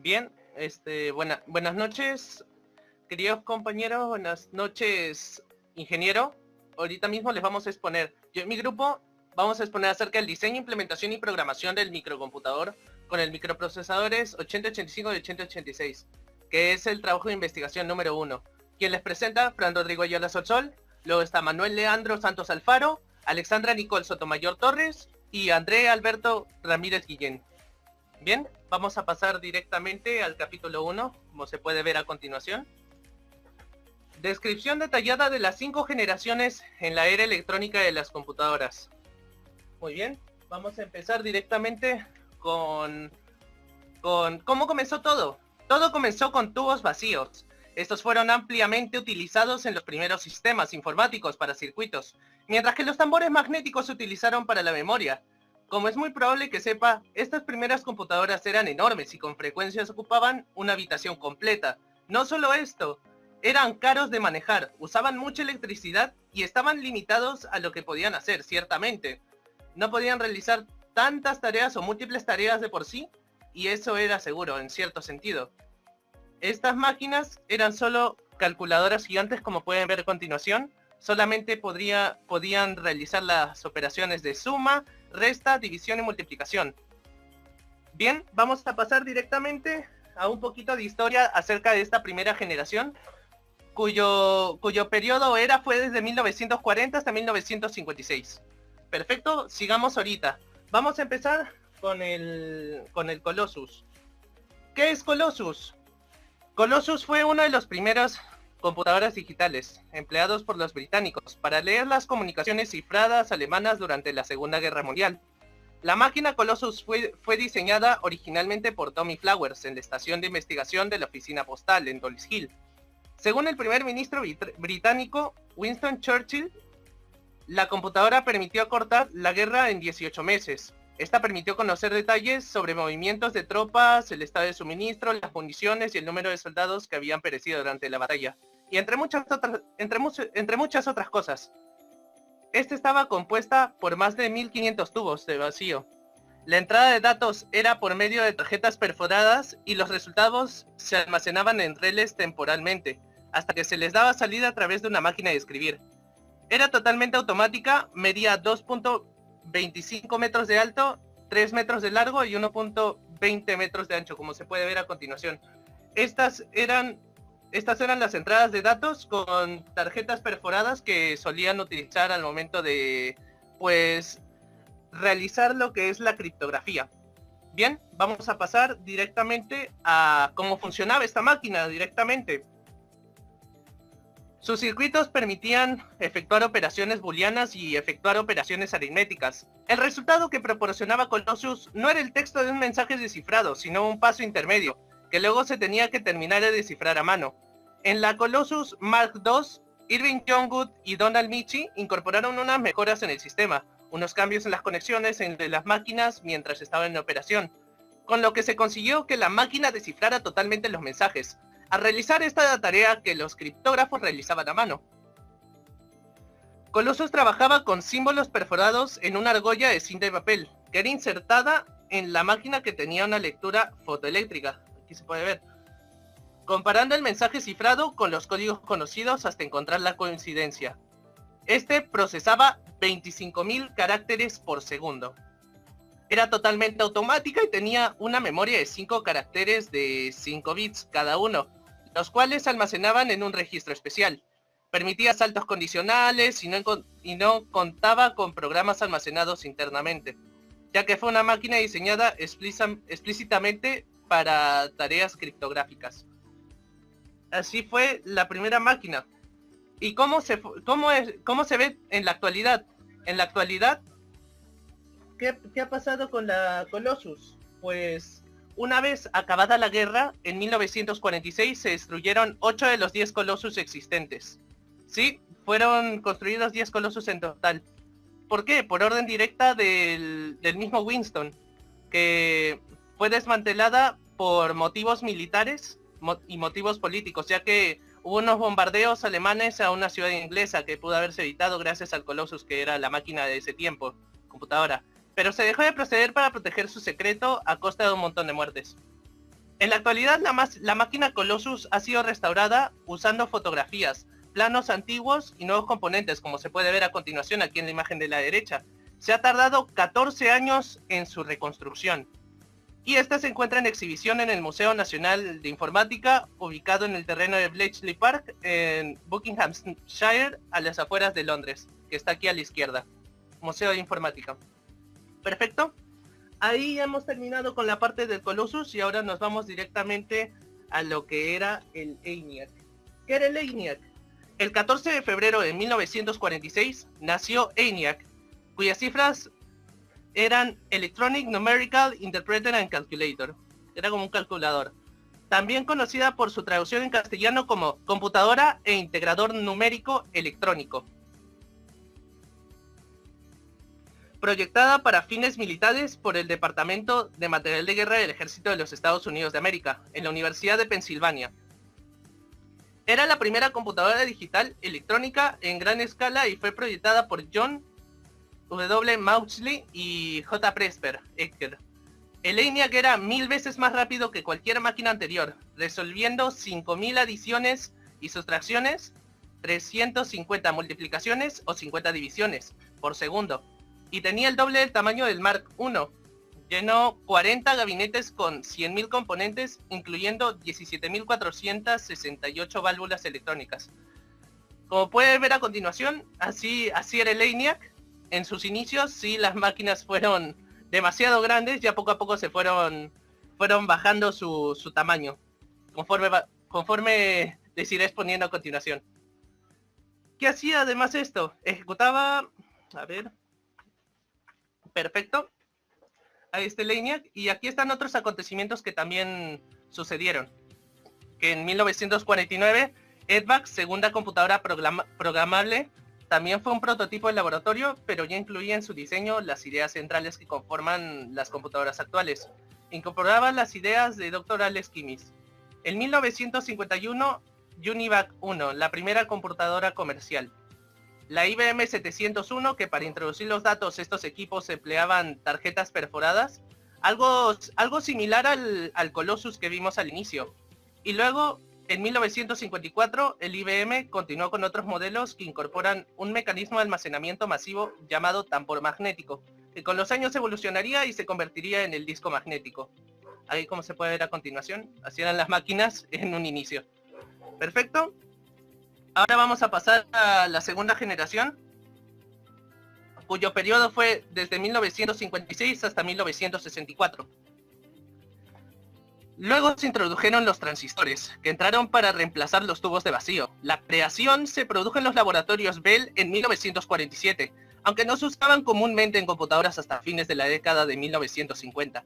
Bien, buenas noches, queridos compañeros, buenas noches, ingeniero. Ahorita mismo les vamos a exponer, yo en mi grupo vamos a exponer acerca del diseño, implementación y programación del microcomputador con el microprocesadores 8085 y 8086, que es el trabajo de investigación número 1. Quien les presenta, Fran Rodrigo Ayala Solsol, luego está Manuel Leandro Santos Alfaro, Alexandra Nicole Sotomayor Torres y André Alberto Ramírez Guillén. Bien, vamos a pasar directamente al capítulo 1, como se puede ver a continuación. Descripción detallada de las 5 generaciones en la era electrónica de las computadoras. Muy bien, vamos a empezar directamente con cómo comenzó todo. Todo comenzó con tubos vacíos. Estos fueron ampliamente utilizados en los primeros sistemas informáticos para circuitos, mientras que los tambores magnéticos se utilizaron para la memoria. Como es muy probable que sepa, estas primeras computadoras eran enormes y con frecuencia ocupaban una habitación completa. No solo esto, eran caros de manejar, usaban mucha electricidad y estaban limitados a lo que podían hacer, ciertamente. No podían realizar tantas tareas o múltiples tareas de por sí, y eso era seguro, en cierto sentido. Estas máquinas eran solo calculadoras gigantes, como pueden ver a continuación. Solamente podían realizar las operaciones de suma, resta, división y multiplicación. Bien, vamos a pasar directamente a un poquito de historia acerca de esta primera generación, cuyo periodo fue desde 1940 hasta 1956. Perfecto, sigamos ahorita. Vamos a empezar con el Colossus. ¿Qué es Colossus? Colossus fue uno de los primeros computadoras digitales empleados por los británicos para leer las comunicaciones cifradas alemanas durante la Segunda Guerra Mundial. La máquina Colossus fue diseñada originalmente por Tommy Flowers en la estación de investigación de la oficina postal en Dollis Hill. Según el primer ministro británico Winston Churchill, la computadora permitió acortar la guerra en 18 meses. Esta permitió conocer detalles sobre movimientos de tropas, el estado de suministro, las municiones y el número de soldados que habían perecido durante la batalla, y entre muchas otras cosas. Esta estaba compuesta por más de 1500 tubos de vacío. La entrada de datos era por medio de tarjetas perforadas y los resultados se almacenaban en reles temporalmente, hasta que se les daba salida a través de una máquina de escribir. Era totalmente automática, medía 2.25 metros de alto, 3 metros de largo y 1.20 metros de ancho, como se puede ver a continuación. Estas eran las entradas de datos con tarjetas perforadas que solían utilizar al momento de, realizar lo que es la criptografía. Bien, vamos a pasar directamente a cómo funcionaba esta máquina directamente. Sus circuitos permitían efectuar operaciones booleanas y efectuar operaciones aritméticas. El resultado que proporcionaba Colossus no era el texto de un mensaje descifrado, sino un paso intermedio, que luego se tenía que terminar de descifrar a mano. En la Colossus Mark II, Irving Youngwood y Donald Michie incorporaron unas mejoras en el sistema, unos cambios en las conexiones entre las máquinas mientras estaban en operación, con lo que se consiguió que la máquina descifrara totalmente los mensajes, a realizar esta tarea que los criptógrafos realizaban a mano. Colossus trabajaba con símbolos perforados en una argolla de cinta de papel, que era insertada en la máquina que tenía una lectura fotoeléctrica. Aquí se puede ver. Comparando el mensaje cifrado con los códigos conocidos hasta encontrar la coincidencia. Este procesaba 25.000 caracteres por segundo. Era totalmente automática y tenía una memoria de 5 caracteres de 5 bits cada uno, los cuales se almacenaban en un registro especial. Permitía saltos condicionales y no contaba con programas almacenados internamente, ya que fue una máquina diseñada explícitamente para tareas criptográficas. Así fue la primera máquina. ¿Y cómo se ve en la actualidad? En la actualidad, ¿qué ha pasado con la Colossus? Pues una vez acabada la guerra, en 1946 se destruyeron 8 de los 10 Colossus existentes. Sí, fueron construidos 10 Colossus en total. ¿Por qué? Por orden directa del mismo Winston, que fue desmantelada por motivos militares y motivos políticos, ya que hubo unos bombardeos alemanes a una ciudad inglesa que pudo haberse evitado gracias al Colossus, que era la máquina de ese tiempo, computadora. Pero se dejó de proceder para proteger su secreto a costa de un montón de muertes. En la actualidad la máquina Colossus ha sido restaurada usando fotografías, planos antiguos y nuevos componentes, como se puede ver a continuación aquí en la imagen de la derecha. Se ha tardado 14 años en su reconstrucción. Y esta se encuentra en exhibición en el Museo Nacional de Informática, ubicado en el terreno de Bletchley Park, en Buckinghamshire, a las afueras de Londres, que está aquí a la izquierda. Museo de Informática. Perfecto. Ahí hemos terminado con la parte del Colossus y ahora nos vamos directamente a lo que era el ENIAC. ¿Qué era el ENIAC? El 14 de febrero de 1946 nació ENIAC, cuyas cifras eran Electronic Numerical Interpreter and Calculator. Era como un calculador. También conocida por su traducción en castellano como computadora e integrador numérico electrónico. Proyectada para fines militares por el Departamento de Material de Guerra del Ejército de los Estados Unidos de América, en la Universidad de Pensilvania. Era la primera computadora digital electrónica en gran escala y fue proyectada por John W. Maudsley y J. Presper Ecker. El ENIAC era 1000 veces más rápido que cualquier máquina anterior, resolviendo 5000 adiciones y sustracciones, 350 multiplicaciones o 50 divisiones por segundo. Y tenía el doble del tamaño del Mark I. Llenó 40 gabinetes con 100.000 componentes, incluyendo 17.468 válvulas electrónicas. Como pueden ver a continuación, así era el ENIAC. En sus inicios, sí, las máquinas fueron demasiado grandes, ya poco a poco se fueron bajando su tamaño, conforme les iré exponiendo a continuación. ¿Qué hacía además esto? Ejecutaba, a ver, perfecto, ahí está el ENIAC, y aquí están otros acontecimientos que también sucedieron. Que en 1949, EDVAC, segunda computadora programable, también fue un prototipo de laboratorio, pero ya incluía en su diseño las ideas centrales que conforman las computadoras actuales. Incorporaba las ideas de Dr. Alex Kimis. En 1951, UNIVAC 1, la primera computadora comercial. La IBM 701, que para introducir los datos estos equipos empleaban tarjetas perforadas, algo similar al Colossus que vimos al inicio. Y luego, en 1954, el IBM continuó con otros modelos que incorporan un mecanismo de almacenamiento masivo llamado tambor magnético, que con los años evolucionaría y se convertiría en el disco magnético. Ahí, como se puede ver a continuación, así eran las máquinas en un inicio. Perfecto. Ahora vamos a pasar a la segunda generación, cuyo periodo fue desde 1956 hasta 1964. Luego se introdujeron los transistores, que entraron para reemplazar los tubos de vacío. La creación se produjo en los laboratorios Bell en 1947, aunque no se usaban comúnmente en computadoras hasta fines de la década de 1950.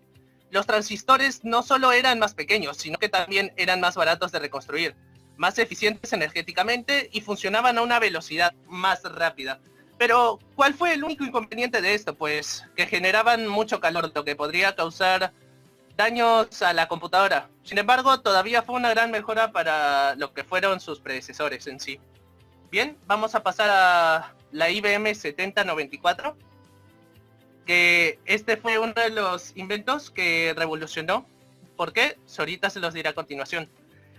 Los transistores no solo eran más pequeños, sino que también eran más baratos de reconstruir, más eficientes energéticamente y funcionaban a una velocidad más rápida. Pero, ¿cuál fue el único inconveniente de esto? Pues que generaban mucho calor, lo que podría causar daños a la computadora. Sin embargo, todavía fue una gran mejora para lo que fueron sus predecesores en sí. Bien, vamos a pasar a la IBM 7094, que este fue uno de los inventos que revolucionó. ¿Por qué? Ahorita se los diré a continuación.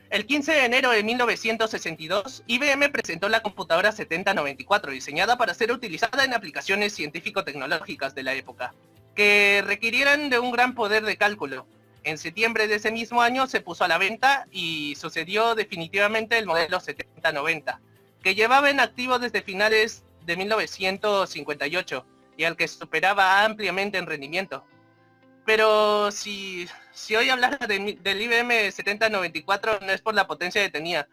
El 15 de enero de 1962, IBM presentó la computadora 7094, diseñada para ser utilizada en aplicaciones científico-tecnológicas de la época, que requirieran de un gran poder de cálculo. En septiembre de ese mismo año se puso a la venta y sucedió definitivamente el modelo 7090, que llevaba en activo desde finales de 1958 y al que superaba ampliamente en rendimiento. Pero si hoy hablar del IBM 7094 no es por la potencia que tenía,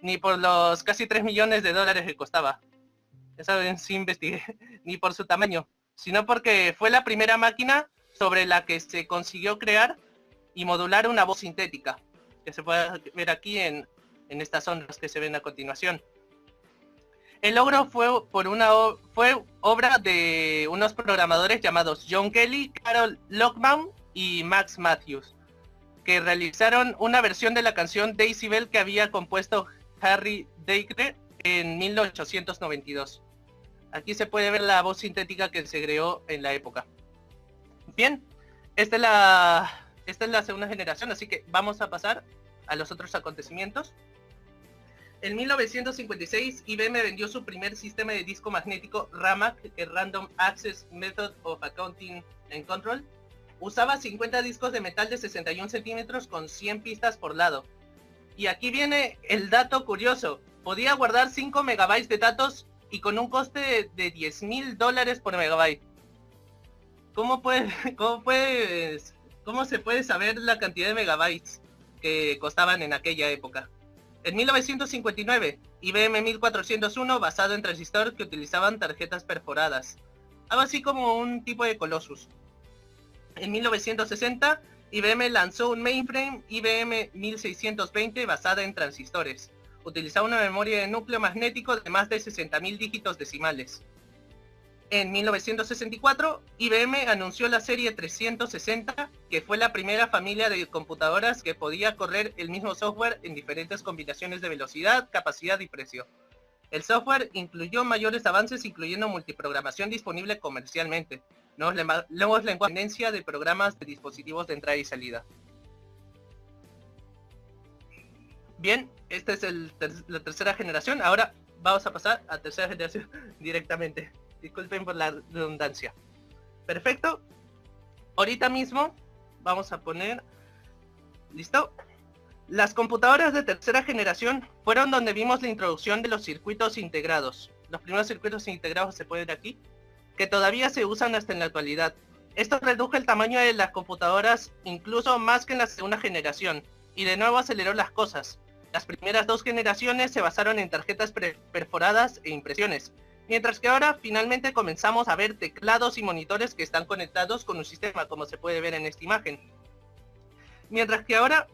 ni por los casi 3 millones de dólares que costaba, eso sí investigué, ni por su tamaño, sino porque fue la primera máquina sobre la que se consiguió crear y modular una voz sintética, que se puede ver aquí en estas ondas que se ven a continuación. El logro fue obra de unos programadores llamados John Kelly, Carol Lockbaum y Max Matthews, que realizaron una versión de la canción Daisy Bell que había compuesto Harry Dacre en 1892. Aquí se puede ver la voz sintética que se creó en la época. Bien, esta es esta es la segunda generación, así que vamos a pasar a los otros acontecimientos. En 1956, IBM vendió su primer sistema de disco magnético RAMAC, Random Access Method of Accounting and Control. Usaba 50 discos de metal de 61 centímetros con 100 pistas por lado. Y aquí viene el dato curioso. Podía guardar 5 megabytes de datos y con un coste de $10,000 por megabyte. ¿Cómo se puede saber la cantidad de megabytes que costaban en aquella época? En 1959, IBM 1401, basado en transistores que utilizaban tarjetas perforadas, algo así como un tipo de Colossus. En 1960, IBM lanzó un mainframe IBM 1620 basada en transistores. Utilizaba una memoria de núcleo magnético de más de 60.000 dígitos decimales. En 1964, IBM anunció la serie 360, que fue la primera familia de computadoras que podía correr el mismo software en diferentes combinaciones de velocidad, capacidad y precio. El software incluyó mayores avances, incluyendo multiprogramación disponible comercialmente, nuevos lenguajes de programas de dispositivos de entrada y salida. Bien, esta es la tercera generación. Ahora vamos a pasar a tercera generación directamente. Disculpen por la redundancia. Perfecto. Ahorita mismo vamos a poner... ¿Listo? Las computadoras de tercera generación fueron donde vimos la introducción de los circuitos integrados. Los primeros circuitos integrados se pueden ver aquí, que todavía se usan hasta en la actualidad. Esto redujo el tamaño de las computadoras incluso más que en la segunda generación, y de nuevo aceleró las cosas. Las primeras dos generaciones se basaron en tarjetas perforadas e impresiones, mientras que ahora finalmente comenzamos a ver teclados y monitores que están conectados con un sistema, como se puede ver en esta imagen. Mientras que ahora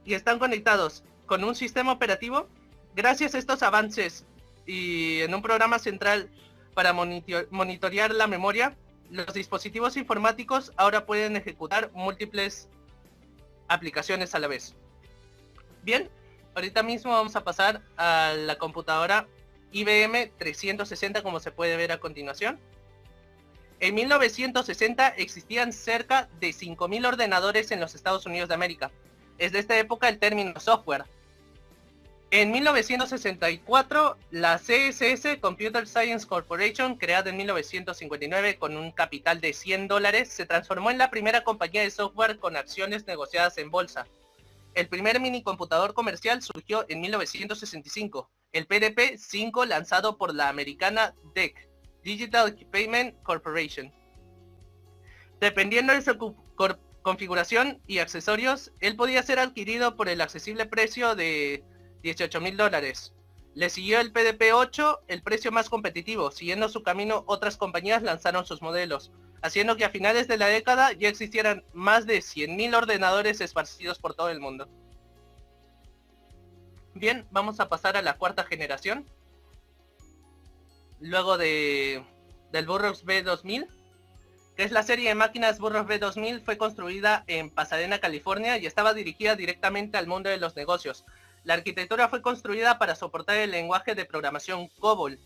están conectados con un sistema operativo, gracias a estos avances y en un programa central para monitorear la memoria, los dispositivos informáticos ahora pueden ejecutar múltiples aplicaciones a la vez. Bien, ahorita mismo vamos a pasar a la computadora IBM 360, como se puede ver a continuación. En 1960 existían cerca de 5.000 ordenadores en los Estados Unidos de América. Es de esta época el término software. En 1964, la CSS, Computer Science Corporation, creada en 1959 con un capital de $100, se transformó en la primera compañía de software con acciones negociadas en bolsa. El primer minicomputador comercial surgió en 1965, el PDP-5, lanzado por la americana DEC, Digital Payment Corporation. Dependiendo de su configuración y accesorios, él podía ser adquirido por el accesible precio de $18,000. Le siguió el PDP-8, el precio más competitivo. Siguiendo su camino, otras compañías lanzaron sus modelos, haciendo que a finales de la década ya existieran más de 100.000 ordenadores esparcidos por todo el mundo. Bien, vamos a pasar a la cuarta generación. Luego del Burroughs B2000, que es la serie de máquinas Burroughs B2000, fue construida en Pasadena, California, y estaba dirigida directamente al mundo de los negocios. La arquitectura fue construida para soportar el lenguaje de programación COBOL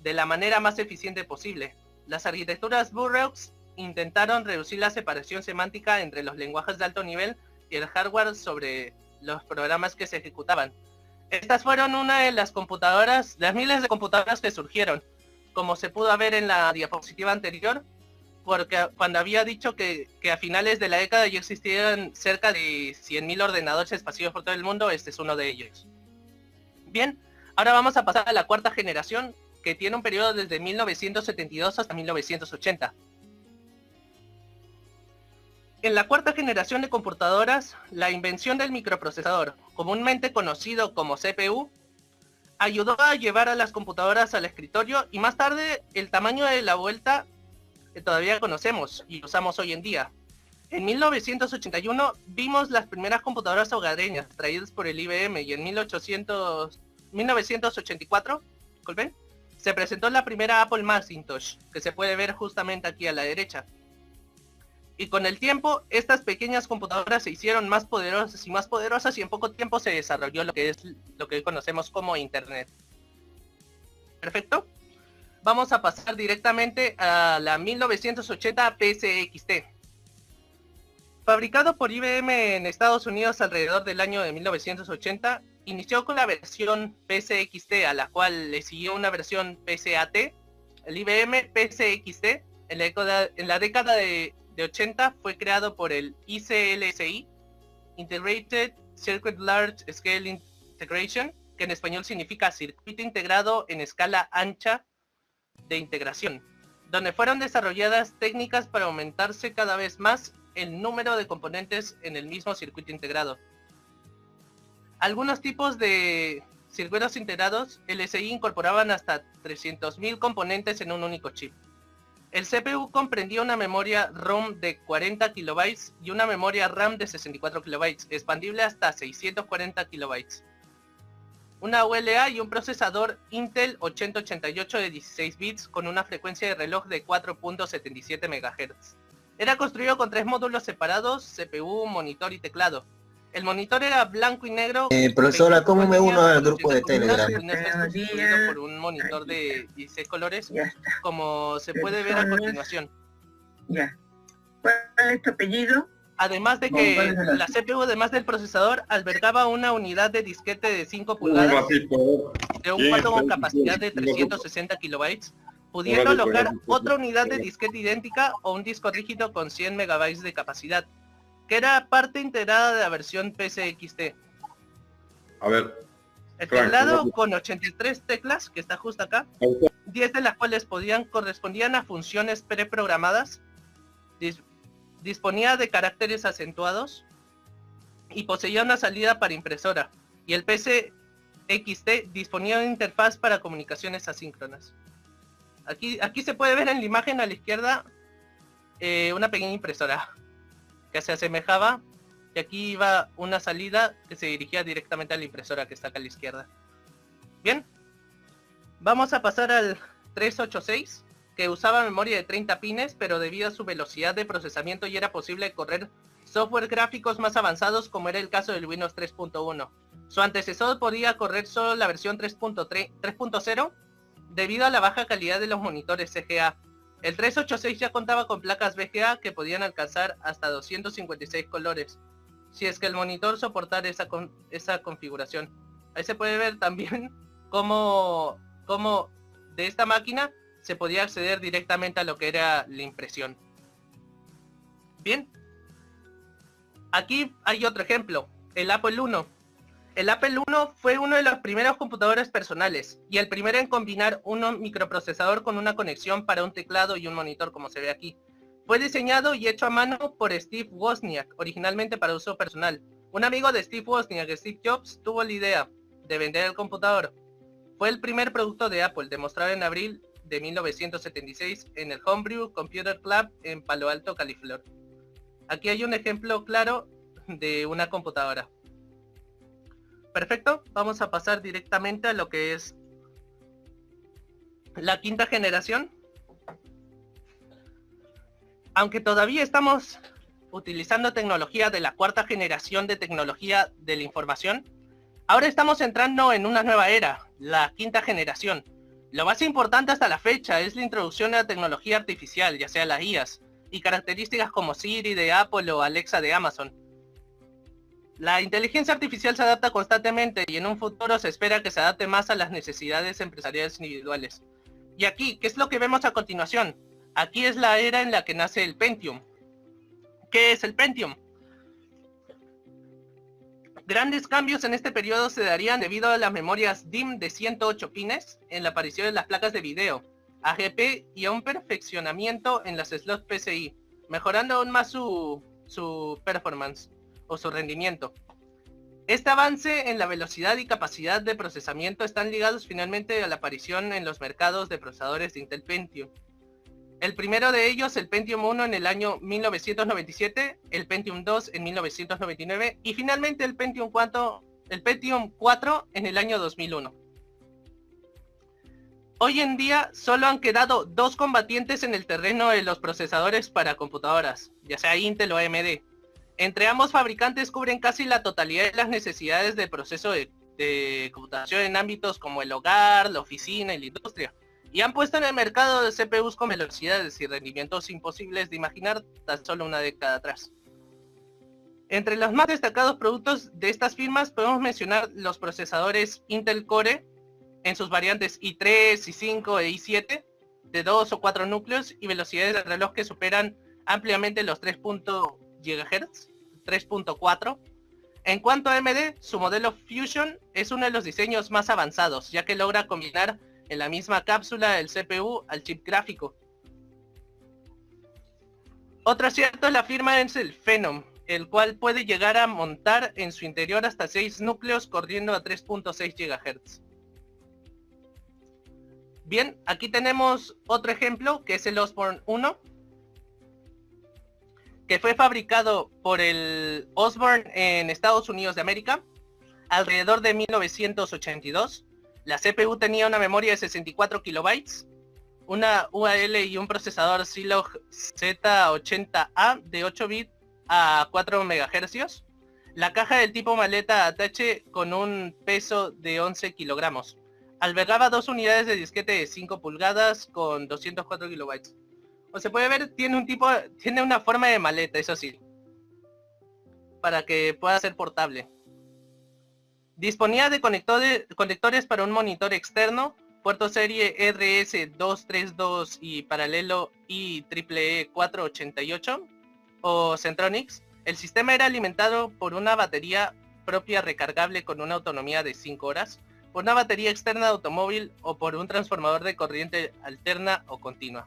de la manera más eficiente posible. Las arquitecturas Burroughs intentaron reducir la separación semántica entre los lenguajes de alto nivel y el hardware sobre los programas que se ejecutaban. Estas fueron una de las miles de computadoras que surgieron, como se pudo ver en la diapositiva anterior, porque cuando había dicho que a finales de la década ya existían cerca de 100.000 ordenadores esparcidos por todo el mundo, este es uno de ellos. Bien, ahora vamos a pasar a la cuarta generación, que tiene un periodo desde 1972 hasta 1980. En la cuarta generación de computadoras, la invención del microprocesador, comúnmente conocido como CPU, ayudó a llevar a las computadoras al escritorio, y más tarde el tamaño de la vuelta que todavía conocemos y usamos hoy en día. En 1981 vimos las primeras computadoras hogareñas traídas por el IBM, y en 1984, disculpen, se presentó la primera Apple Macintosh, que se puede ver justamente aquí a la derecha. Y con el tiempo, estas pequeñas computadoras se hicieron más poderosas, y en poco tiempo se desarrolló lo que hoy conocemos como Internet. Perfecto. Vamos a pasar directamente a la 1980 PCXT. Fabricado por IBM en Estados Unidos alrededor del año de 1980, inició con la versión PCXT, a la cual le siguió una versión PCAT. El IBM PCXT en la década de 80 fue creado por el ICLSI, Integrated Circuit Large Scale Integration, que en español significa circuito integrado en escala ancha de integración, donde fueron desarrolladas técnicas para aumentarse cada vez más el número de componentes en el mismo circuito integrado. Algunos tipos de circuitos integrados LSI incorporaban hasta 300.000 componentes en un único chip. El CPU comprendía una memoria ROM de 40 KB y una memoria RAM de 64 KB, expandible hasta 640 KB. Una ULA y un procesador Intel 8088 de 16 bits con una frecuencia de reloj de 4.77 MHz. Era construido con 3 módulos separados, CPU, monitor y teclado. El monitor era blanco y negro. Profesora, ¿cómo me uno al grupo de Telegram? Y no está constituido por un monitor de 16 colores, como se puede ver a continuación. Ya. ¿Cuál es tu apellido? Además de que la CPU, además del procesador, albergaba una unidad de disquete de 5 pulgadas de un cuarto con capacidad de 360 kilobytes, pudiendo alojar otra unidad de disquete idéntica o un disco rígido con 100 megabytes de capacidad, que era parte integrada de la versión PCXT. A ver. El teclado con 83 teclas, que está justo acá, 10 de las cuales correspondían a funciones preprogramadas, disponía de caracteres acentuados y poseía una salida para impresora, y el PCXT disponía de una interfaz para comunicaciones asíncronas. Aquí se puede ver en la imagen a la izquierda una pequeña impresora que se asemejaba, y aquí iba una salida que se dirigía directamente a la impresora que está acá a la izquierda. Bien, vamos a pasar al 386, que usaba memoria de 30 pines, pero debido a su velocidad de procesamiento ya era posible correr software gráficos más avanzados, como era el caso del Windows 3.1. Su antecesor podía correr solo la versión 3.0 debido a la baja calidad de los monitores CGA. El 386 ya contaba con placas VGA que podían alcanzar hasta 256 colores, si es que el monitor soportara esa configuración. Ahí se puede ver también cómo de esta máquina se podía acceder directamente a lo que era la impresión. Bien, aquí hay otro ejemplo, el Apple I. El Apple I fue uno de los primeros computadores personales y el primero en combinar un microprocesador con una conexión para un teclado y un monitor, como se ve aquí. Fue diseñado y hecho a mano por Steve Wozniak, originalmente para uso personal. Un amigo de Steve Wozniak, Steve Jobs, tuvo la idea de vender el computador. Fue el primer producto de Apple, demostrado en abril de 1976 en el Homebrew Computer Club en Palo Alto, California. Aquí hay un ejemplo claro de una computadora. Perfecto, vamos a pasar directamente a lo que es la quinta generación. Aunque todavía estamos utilizando tecnología de la cuarta generación de tecnología de la información, ahora estamos entrando en una nueva era, la quinta generación. Lo más importante hasta la fecha es la introducción de la tecnología artificial, ya sea las IAs, y características como Siri de Apple o Alexa de Amazon. La inteligencia artificial se adapta constantemente y en un futuro se espera que se adapte más a las necesidades empresariales individuales. Y aquí, ¿qué es lo que vemos a continuación? Aquí es la era en la que nace el Pentium. ¿Qué es el Pentium? Grandes cambios en este periodo se darían debido a las memorias DIMM de 108 pines, en la aparición de las placas de video, AGP y a un perfeccionamiento en las slots PCI, mejorando aún más su performance o su rendimiento. Este avance en la velocidad y capacidad de procesamiento están ligados finalmente a la aparición en los mercados de procesadores de Intel Pentium. El primero de ellos, el Pentium 1 en el año 1997, el Pentium 2 en 1999 y finalmente el Pentium 4 en el año 2001. Hoy en día solo han quedado dos combatientes en el terreno de los procesadores para computadoras, ya sea Intel o AMD. Entre ambos fabricantes cubren casi la totalidad de las necesidades de proceso de computación en ámbitos como el hogar, la oficina y la industria. Y han puesto en el mercado de CPUs con velocidades y rendimientos imposibles de imaginar tan solo una década atrás. Entre los más destacados productos de estas firmas podemos mencionar los procesadores Intel Core en sus variantes i3, i5 e i7 de 2 o 4 núcleos y velocidades de reloj que superan ampliamente los 3 GHz, 3.4. En cuanto a AMD, su modelo Fusion es uno de los diseños más avanzados, ya que logra combinar en la misma cápsula el CPU al chip gráfico. Otro acierto de la firma es el Phenom, el cual puede llegar a montar en su interior hasta 6 núcleos corriendo a 3.6 GHz. Bien, aquí tenemos otro ejemplo que es el Osborne 1, que fue fabricado por el Osborne en Estados Unidos de América alrededor de 1982. La CPU tenía una memoria de 64 kilobytes, una UAL y un procesador Zilog Z80A de 8 bits a 4 MHz. La caja del tipo maleta Attache con un peso de 11 kilogramos. Albergaba 2 unidades de disquete de 5 pulgadas con 204 kilobytes. Como se puede ver, tiene una forma de maleta, eso sí, para que pueda ser portable. Disponía de conectores para un monitor externo, puerto serie RS232 y paralelo IEEE 488 o Centronics. El sistema era alimentado por una batería propia recargable con una autonomía de 5 horas, por una batería externa de automóvil o por un transformador de corriente alterna o continua.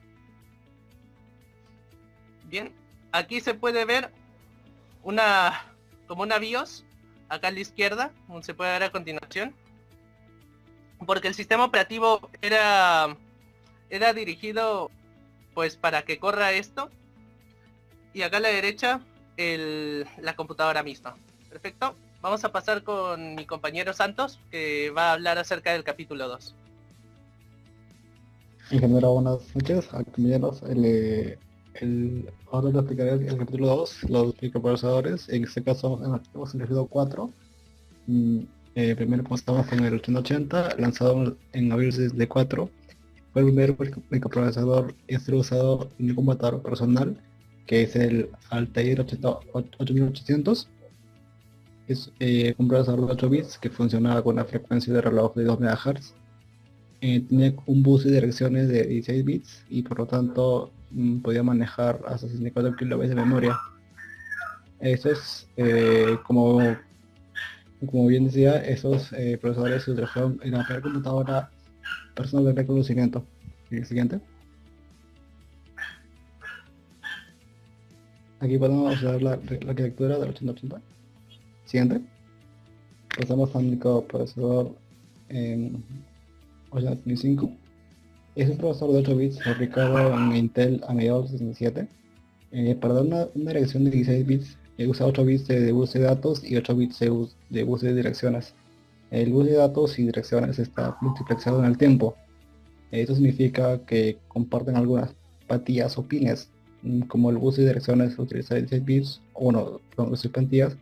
Bien, aquí se puede ver como una BIOS, acá a la izquierda, como se puede ver a continuación, porque el sistema operativo era dirigido pues para que corra esto, y acá a la derecha la computadora misma. Perfecto, vamos a pasar con mi compañero Santos, que va a hablar acerca del capítulo 2. Ingeniero, buenas noches, compañeros. Ahora les explicaré el capítulo 2, los microprocesadores. En este caso hemos elegido 4. Primero comenzamos con el 8080, lanzado en abril de 4. Fue el primer microprocesador usado en un computador personal, que es el Altair 8800. Es un procesador de 8 bits que funcionaba con una frecuencia de reloj de 2 MHz. Tenía un bus de direcciones de 16 bits y por lo tanto podía manejar hasta 64 kilobytes de memoria. Eso es, como bien decía, esos procesadores se utilizaron en la primera computadora personal de reconocimiento. Siguiente. Aquí podemos ver la arquitectura del 8080. Siguiente. Pasamos al microprocesador 825. Es un procesador de 8 bits fabricado en Intel a mediados de 2007. Para dar una dirección de 16 bits, usa 8 bits de bus de datos y 8 bits de bus de direcciones. El bus de datos y direcciones está multiplexado en el tiempo. Esto significa que comparten algunas patillas o pines. Como el bus de direcciones utiliza 16 bits, con sus patillas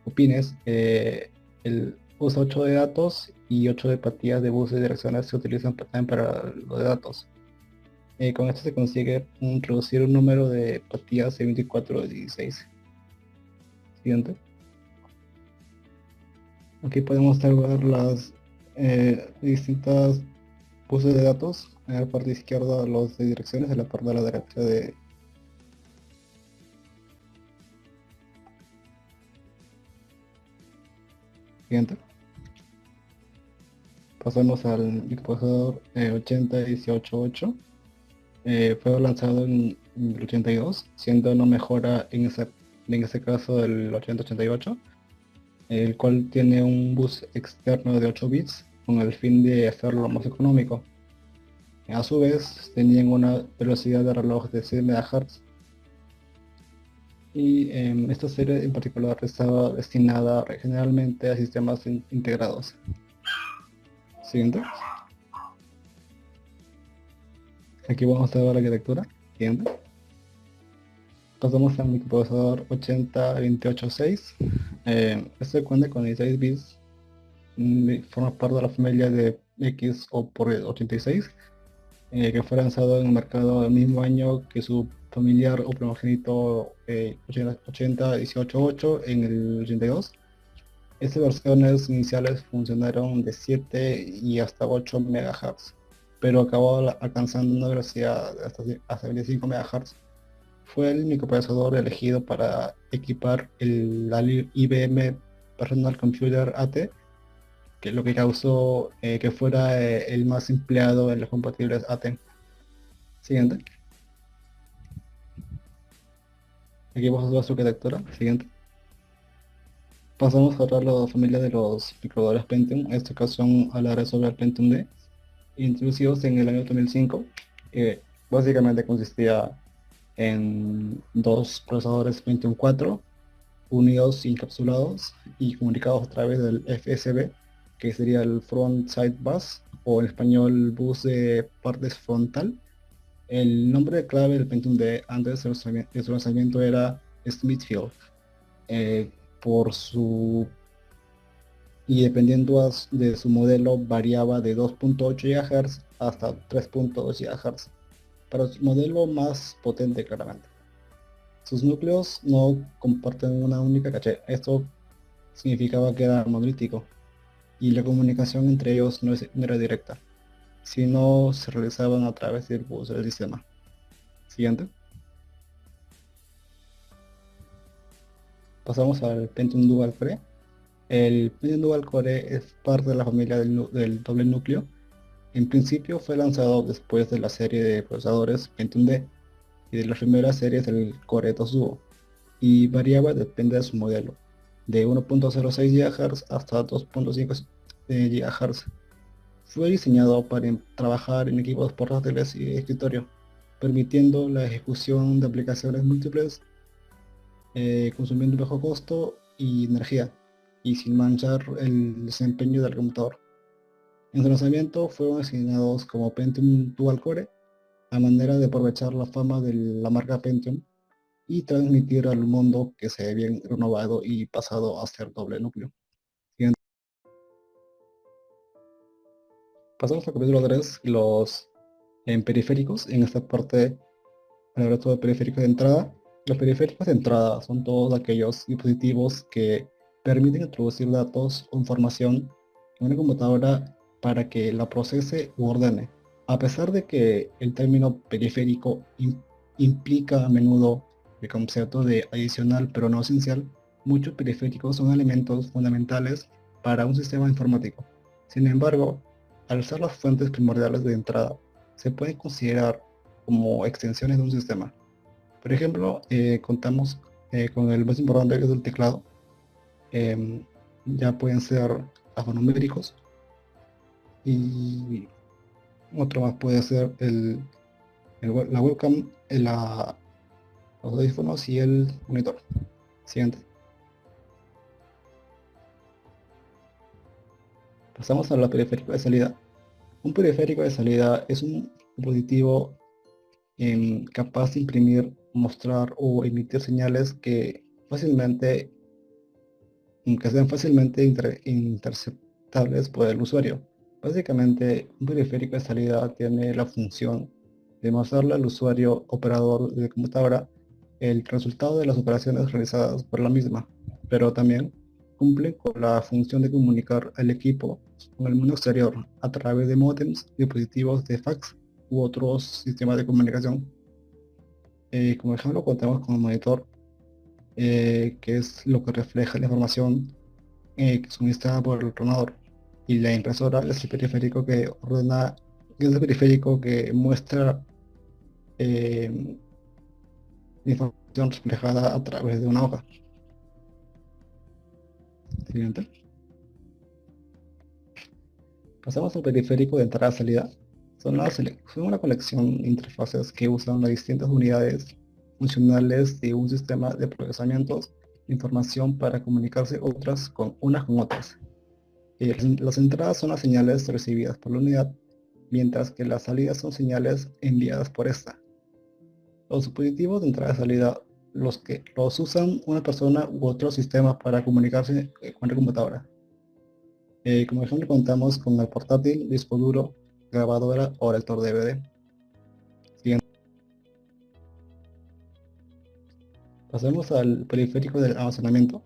o pines, el usa 8 de datos y 8 de patillas de bus de direcciones se utilizan también para lo de datos. Con esto se consigue reducir un número de patillas de 24 de 16. Siguiente. Aquí podemos ver las distintas buses de datos. En la parte izquierda los de direcciones, en la parte de la derecha de siguiente. Pasamos al microprocesador 80188. Fue lanzado en el 82, siendo una mejora en ese caso del 8088, el cual tiene un bus externo de 8 bits con el fin de hacerlo más económico. A su vez tenían una velocidad de reloj de 6 MHz, y esta serie en particular estaba destinada generalmente a sistemas integrados. Siguiente. Aquí vamos a ver la arquitectura. Siguiente. Pasamos al microprocesador 80286. Este cuenta con 16 bits. Forma parte de la familia de X o por 86. que fue lanzado en el mercado el mismo año que su familiar o primogénito 80 en el 82. Estas versiones iniciales funcionaron de 7 y hasta 8 MHz, pero acabó alcanzando una velocidad de hasta 25 MHz. Fue el microprocesador elegido para equipar la IBM Personal Computer AT, que lo que causó que fuera el más empleado en los compatibles AT. Siguiente. Aquí vamos a ver su arquitectura. Siguiente. Pasamos ahora a la familia de los microcontroladores Pentium. En esta ocasión hablaré sobre el Pentium D, introducidos en el año 2005, que básicamente consistía en dos procesadores Pentium 4 unidos y encapsulados y comunicados a través del FSB, que sería el Front Side Bus, o en español bus de partes frontal. El nombre clave del Pentium D antes de su lanzamiento era Smithfield, por su y dependiendo de su modelo variaba de 2.8 GHz hasta 3.2 GHz, para su modelo más potente claramente. Sus núcleos no comparten una única caché. Esto significaba que era monolítico y la comunicación entre ellos no era directa, sino se realizaban a través del bus del sistema. Siguiente. Pasamos al Pentium Dual Core. El Pentium Dual Core es parte de la familia del doble núcleo. En principio fue lanzado después de la serie de procesadores Pentium D y de las primeras series del Core 2 Duo, y variaba depende de su modelo, de 1.06 GHz hasta 2.5 GHz. Fue diseñado para trabajar en equipos portátiles y de escritorio, permitiendo la ejecución de aplicaciones múltiples, consumiendo bajo costo y energía, y sin manchar el desempeño del computador. En su lanzamiento fueron diseñados como Pentium Dual Core, a manera de aprovechar la fama de la marca Pentium y transmitir al mundo que se habían renovado y pasado a ser doble núcleo. Siguiente. Pasamos al capítulo 3, los periféricos. En esta parte hablaré sobre periféricos de entrada. Los periféricos de entrada son todos aquellos dispositivos que permiten introducir datos o información en una computadora para que la procese u ordene. A pesar de que el término periférico implica a menudo el concepto de adicional pero no esencial, muchos periféricos son elementos fundamentales para un sistema informático. Sin embargo, al ser las fuentes primordiales de entrada, se pueden considerar como extensiones de un sistema. Por ejemplo, contamos con el más importante, que es el teclado. Ya pueden ser alfanuméricos, y otro más puede ser la webcam, los audífonos y el monitor. Siguiente. Pasamos a la periférico de salida. Un periférico de salida es un dispositivo capaz de imprimir, mostrar o emitir señales que sean fácilmente interceptables por el usuario. Básicamente, un periférico de salida tiene la función de mostrarle al usuario operador de computadora el resultado de las operaciones realizadas por la misma, pero también cumple con la función de comunicar al equipo con el mundo exterior a través de módems, dispositivos de fax u otros sistemas de comunicación. Como ejemplo, contamos con el monitor, que es lo que refleja la información que es suministrada por el ordenador, y la impresora es el periférico que ordena, es el periférico que muestra información reflejada a través de una hoja. Siguiente. Pasamos al periférico de entrada-salida. Son una colección de interfaces que usan las distintas unidades funcionales de un sistema de procesamientos de información para comunicarse unas con otras. Las entradas son las señales recibidas por la unidad, mientras que las salidas son señales enviadas por esta. Los dispositivos de entrada y salida los usan una persona u otro sistema para comunicarse con la computadora. Como ejemplo, contamos con el portátil, disco duro, grabadora o lector DVD. Pasemos al periférico del almacenamiento.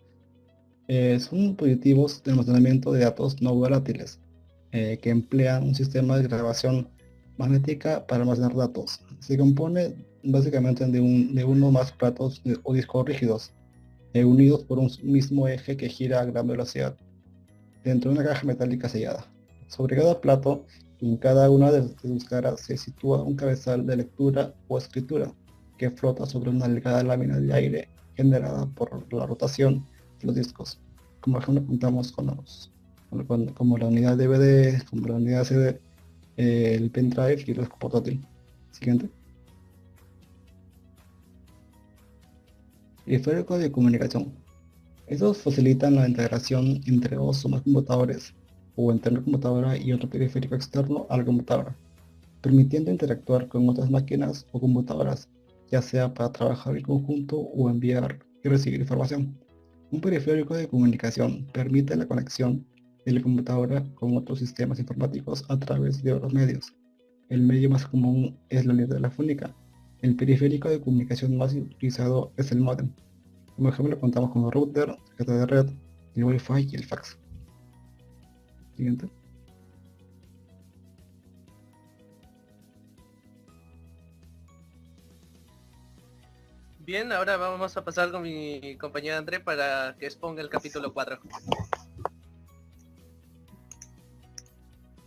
Son dispositivos de almacenamiento de datos no volátiles que emplean un sistema de grabación magnética para almacenar datos. Se compone básicamente de uno o más platos o discos rígidos unidos por un mismo eje que gira a gran velocidad dentro de una caja metálica sellada. Sobre cada plato, en cada una de sus caras se sitúa un cabezal de lectura o escritura que flota sobre una delgada lámina de aire generada por la rotación de los discos. Como ejemplo, contamos como la unidad DVD, como la unidad CD, el pendrive y el disco portátil. Siguiente. Periférico de comunicación. Estos facilitan la integración entre dos o más computadores o entre una computadora y otro periférico externo a la computadora, permitiendo interactuar con otras máquinas o computadoras, ya sea para trabajar en conjunto o enviar y recibir información. Un periférico de comunicación permite la conexión de la computadora con otros sistemas informáticos a través de otros medios. El medio más común es la línea telefónica. El periférico de comunicación más utilizado es el módem. Como ejemplo contamos con el router, tarjeta de red, el Wi-Fi y el fax. Siguiente. Bien, ahora vamos a pasar con mi compañero André para que exponga el capítulo 4.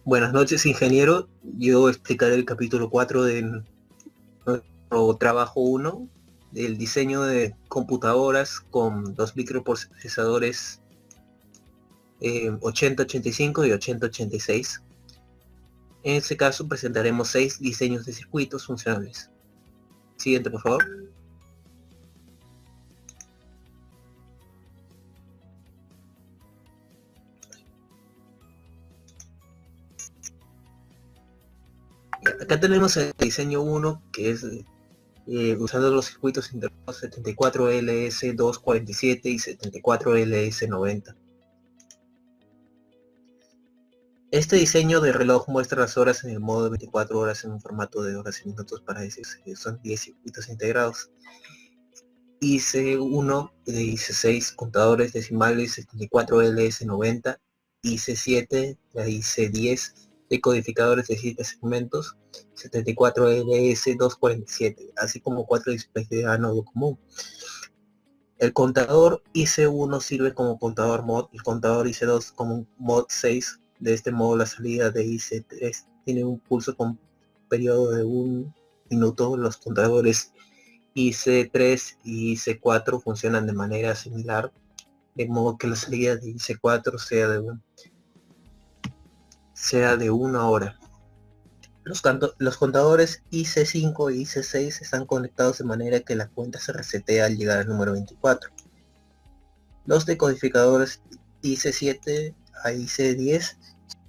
Buenas noches, ingeniero. Yo explicaré el capítulo 4 de nuestro trabajo 1 del diseño de computadoras con dos microprocesadores 8085 y 8086. En este caso presentaremos 6 diseños de circuitos funcionales. Siguiente, por favor. Acá tenemos el diseño 1, que es usando los circuitos integrados 74LS247 y 74LS90. Este diseño de reloj muestra las horas en el modo de 24 horas en un formato de horas y minutos para decir que son 10 circuitos integrados. IC1 de IC6 contadores decimales 74LS90, IC7, la IC10 decodificadores de 7 segmentos, 74LS247, así como 4 displays de ánodo común. El contador IC1 sirve como contador mod, el contador IC2 como mod 6. De este modo la salida de IC3 tiene un pulso con periodo de 1 minuto. Los contadores IC3 y IC4 funcionan de manera similar, de modo que la salida de IC4 sea de 1 hora. Los contadores IC5 y IC6 están conectados de manera que la cuenta se resetea al llegar al número 24. Los decodificadores IC7 a IC10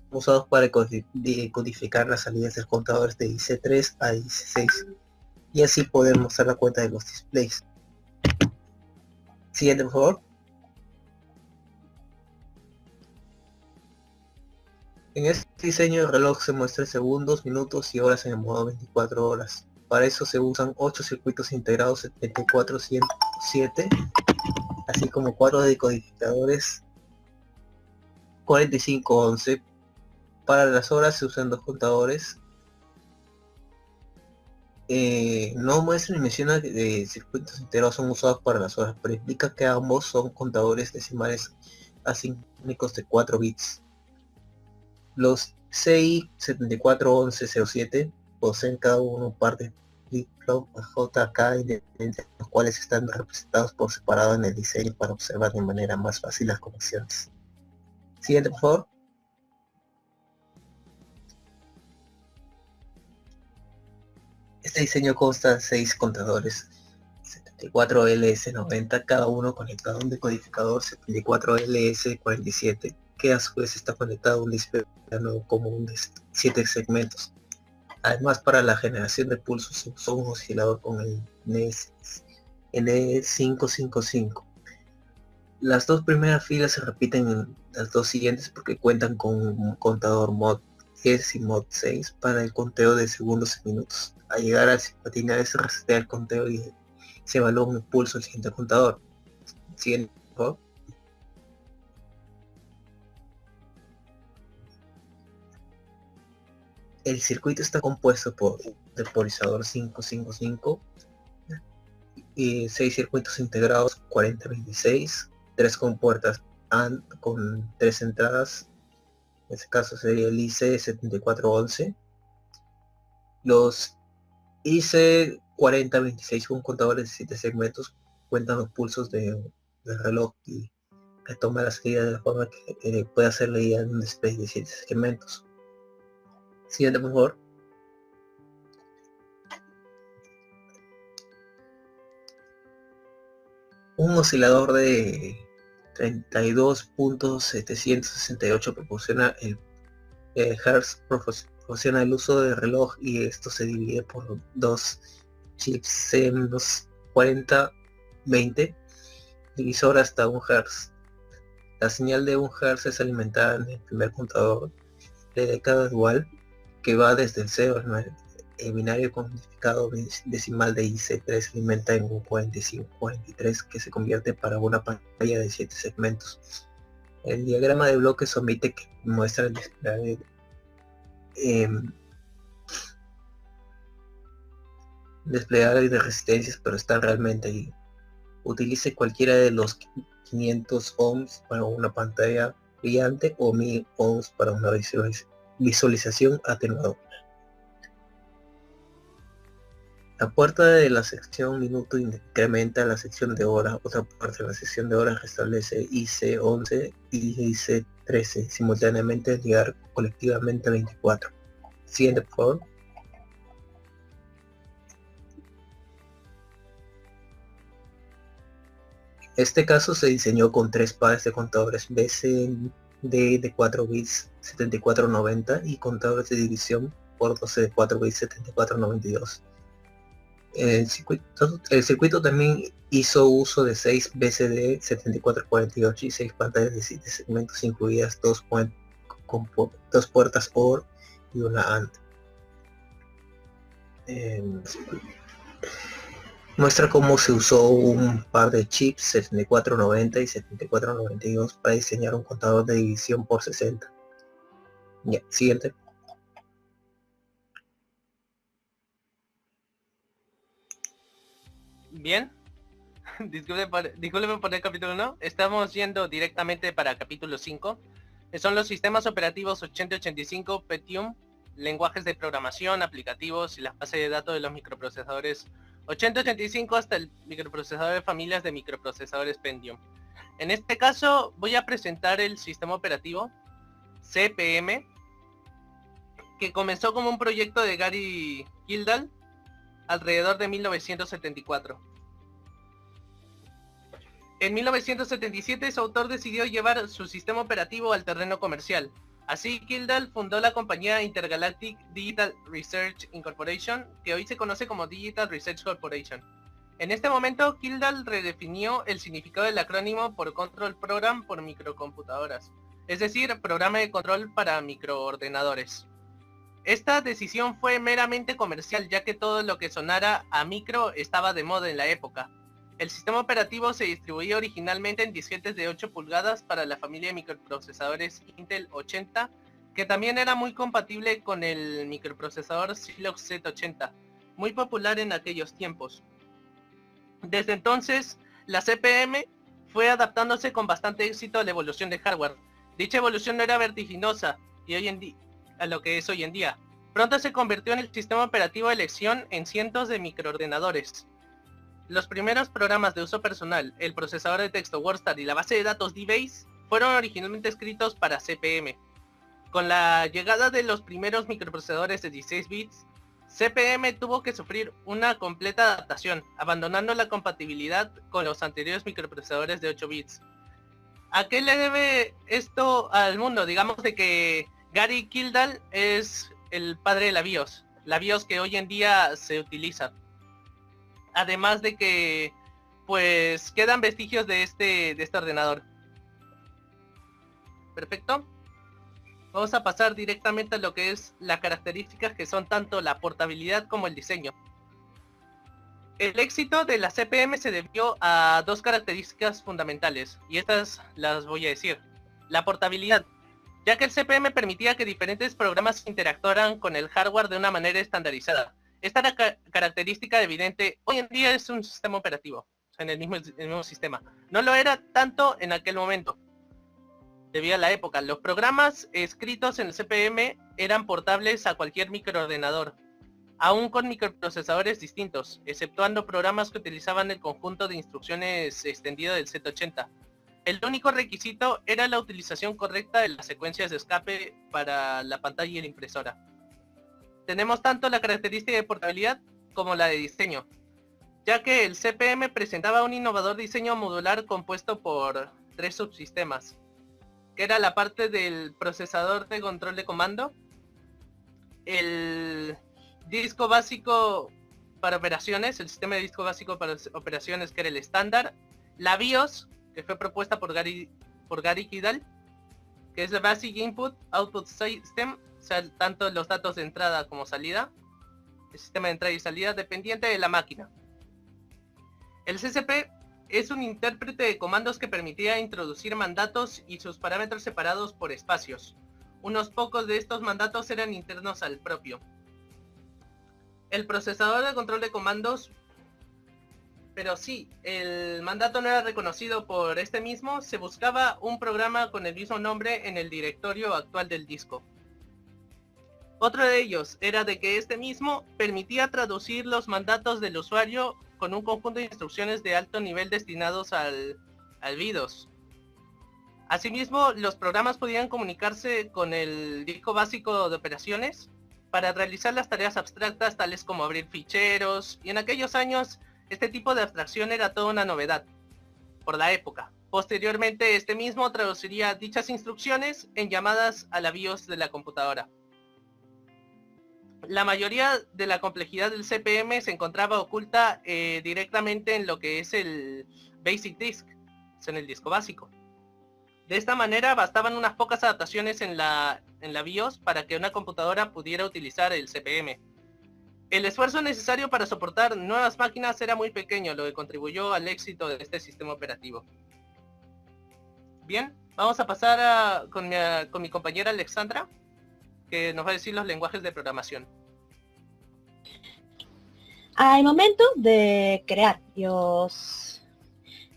son usados para decodificar las salidas de los contadores de IC3 a IC6 y así poder mostrar la cuenta de los displays. Siguiente, por favor. En este diseño el reloj se muestra segundos, minutos y horas en el modo 24 horas. Para eso se usan 8 circuitos integrados 7407, así como 4 decodificadores 4511. Para las horas se usan 2 contadores. No muestra ni menciona que circuitos integrados son usados para las horas, pero explica que ambos son contadores decimales asincrónicos de 4 bits. Los CI 741107 poseen cada uno un par de flip-flop JK independientes, los cuales están representados por separado en el diseño para observar de manera más fácil las conexiones. Siguiente, por favor. Este diseño consta de 6 contadores 74LS90, cada uno conectado a un decodificador 74LS47, que a su vez está conectado a un display común de 7 segmentos. Además, para la generación de pulsos se usó un oscilador con el NE555. Las dos primeras filas se repiten en las dos siguientes porque cuentan con un contador mod 10 y mod 6 para el conteo de segundos y minutos. Al llegar al 59 se resetea el conteo y se evalúa un pulso el siguiente contador. Siguiente, por favor. El circuito está compuesto por un temporizador 555 y 6 circuitos integrados 4026, 3 compuertas AND con 3 entradas, en este caso sería el IC7411. Los IC4026 con contadores de 7 segmentos cuentan los pulsos del reloj y retoma la salida de la forma que puede ser leída en un display de 7 segmentos. Siguiente, por favor. Un oscilador de 32.768 proporciona el Hertz, proporciona el uso del reloj, y esto se divide por dos chips CM2 4020 divisor hasta 1 Hz. La señal de 1 Hz es alimentada en el primer contador de década dual que va desde el 0 al 9. El binario codificado decimal de IC3 se alimenta en un 45-43 que se convierte para una pantalla de 7 segmentos. El diagrama de bloques omite que muestra el desplegable de resistencias, pero está realmente ahí. Utilice cualquiera de los 500 ohms para una pantalla brillante o 1000 ohms para una visualización atenuada. La puerta de la sección minuto incrementa la sección de hora, otra puerta de la sección de hora restablece IC11 y IC13 simultáneamente al llegar colectivamente a 24. Siguiente, por favor. Este caso se diseñó con 3 pares de contadores BCD de 4 bits 7490 y contadores de división por 12 de 4 bits 7492. El circuito también hizo uso de 6 BCD 7448 y 6 pantallas de 7 segmentos, incluidas 2 puertas OR y una AND. Muestra cómo se usó un par de chips 7490 y 7492 para diseñar un contador de división por 60. Ya, siguiente. Bien. Disculpen por el capítulo 1. Estamos yendo directamente para capítulo 5. Que son los sistemas operativos 8085, Pentium, lenguajes de programación, aplicativos y las bases de datos de los microprocesadores 8085 hasta el microprocesador de familias de microprocesadores Pentium. En este caso voy a presentar el sistema operativo CPM, que comenzó como un proyecto de Gary Kildall alrededor de 1974. En 1977 su autor decidió llevar su sistema operativo al terreno comercial. Así, Kildall fundó la compañía Intergalactic Digital Research Incorporation, que hoy se conoce como Digital Research Corporation. En este momento, Kildall redefinió el significado del acrónimo por Control Program por microcomputadoras, es decir, programa de control para microordenadores. Esta decisión fue meramente comercial, ya que todo lo que sonara a micro estaba de moda en la época. El sistema operativo se distribuía originalmente en disquetes de 8 pulgadas para la familia de microprocesadores Intel 80, que también era muy compatible con el microprocesador Zilog Z80, muy popular en aquellos tiempos. Desde entonces, la CPM fue adaptándose con bastante éxito a la evolución de hardware. Dicha evolución no era vertiginosa y hoy en día, a lo que es hoy en día. Pronto se convirtió en el sistema operativo de elección en cientos de microordenadores. Los primeros programas de uso personal, el procesador de texto WordStar y la base de datos DBase, fueron originalmente escritos para CPM. Con la llegada de los primeros microprocesadores de 16 bits, CPM tuvo que sufrir una completa adaptación, abandonando la compatibilidad con los anteriores microprocesadores de 8 bits. ¿A qué le debe esto al mundo? Digamos de que Gary Kildall es el padre de la BIOS que hoy en día se utiliza. Además de que pues quedan vestigios de este ordenador. Perfecto. Vamos a pasar directamente a lo que es las características, que son tanto la portabilidad como el diseño. El éxito de la CPM se debió a dos características fundamentales, y estas las voy a decir. La portabilidad, ya que el CPM permitía que diferentes programas interactuaran con el hardware de una manera estandarizada. Esta característica evidente hoy en día es un sistema operativo, en el mismo sistema. No lo era tanto en aquel momento, debido a la época. Los programas escritos en el CPM eran portables a cualquier microordenador, aún con microprocesadores distintos, exceptuando programas que utilizaban el conjunto de instrucciones extendido del Z80. El único requisito era la utilización correcta de las secuencias de escape para la pantalla y la impresora. Tenemos tanto la característica de portabilidad como la de diseño, ya que el CPM presentaba un innovador diseño modular compuesto por 3 subsistemas, que era la parte del procesador de control de comando, el disco básico para operaciones, el sistema de disco básico para operaciones, que era el estándar, la BIOS, que fue propuesta por Gary Kidal, que es el Basic Input Output System, o sea, tanto los datos de entrada como salida, el sistema de entrada y salida dependiente de la máquina. El CCP es un intérprete de comandos que permitía introducir mandatos y sus parámetros separados por espacios. Unos pocos de estos mandatos eran internos al propio. El procesador de control de comandos, pero sí, el mandato no era reconocido por este mismo, se buscaba un programa con el mismo nombre en el directorio actual del disco. Otro de ellos era de que este mismo permitía traducir los mandatos del usuario con un conjunto de instrucciones de alto nivel destinados al BIOS. Asimismo, los programas podían comunicarse con el disco básico de operaciones para realizar las tareas abstractas tales como abrir ficheros, y en aquellos años este tipo de abstracción era toda una novedad por la época. Posteriormente, este mismo traduciría dichas instrucciones en llamadas a la BIOS de la computadora. La mayoría de la complejidad del CPM se encontraba oculta directamente en lo que es el Basic Disk, en el disco básico. De esta manera bastaban unas pocas adaptaciones en la BIOS para que una computadora pudiera utilizar el CPM. El esfuerzo necesario para soportar nuevas máquinas era muy pequeño, lo que contribuyó al éxito de este sistema operativo. Bien, vamos a pasar con mi compañera Alexandra, que nos va a decir los lenguajes de programación. Al momento de crear los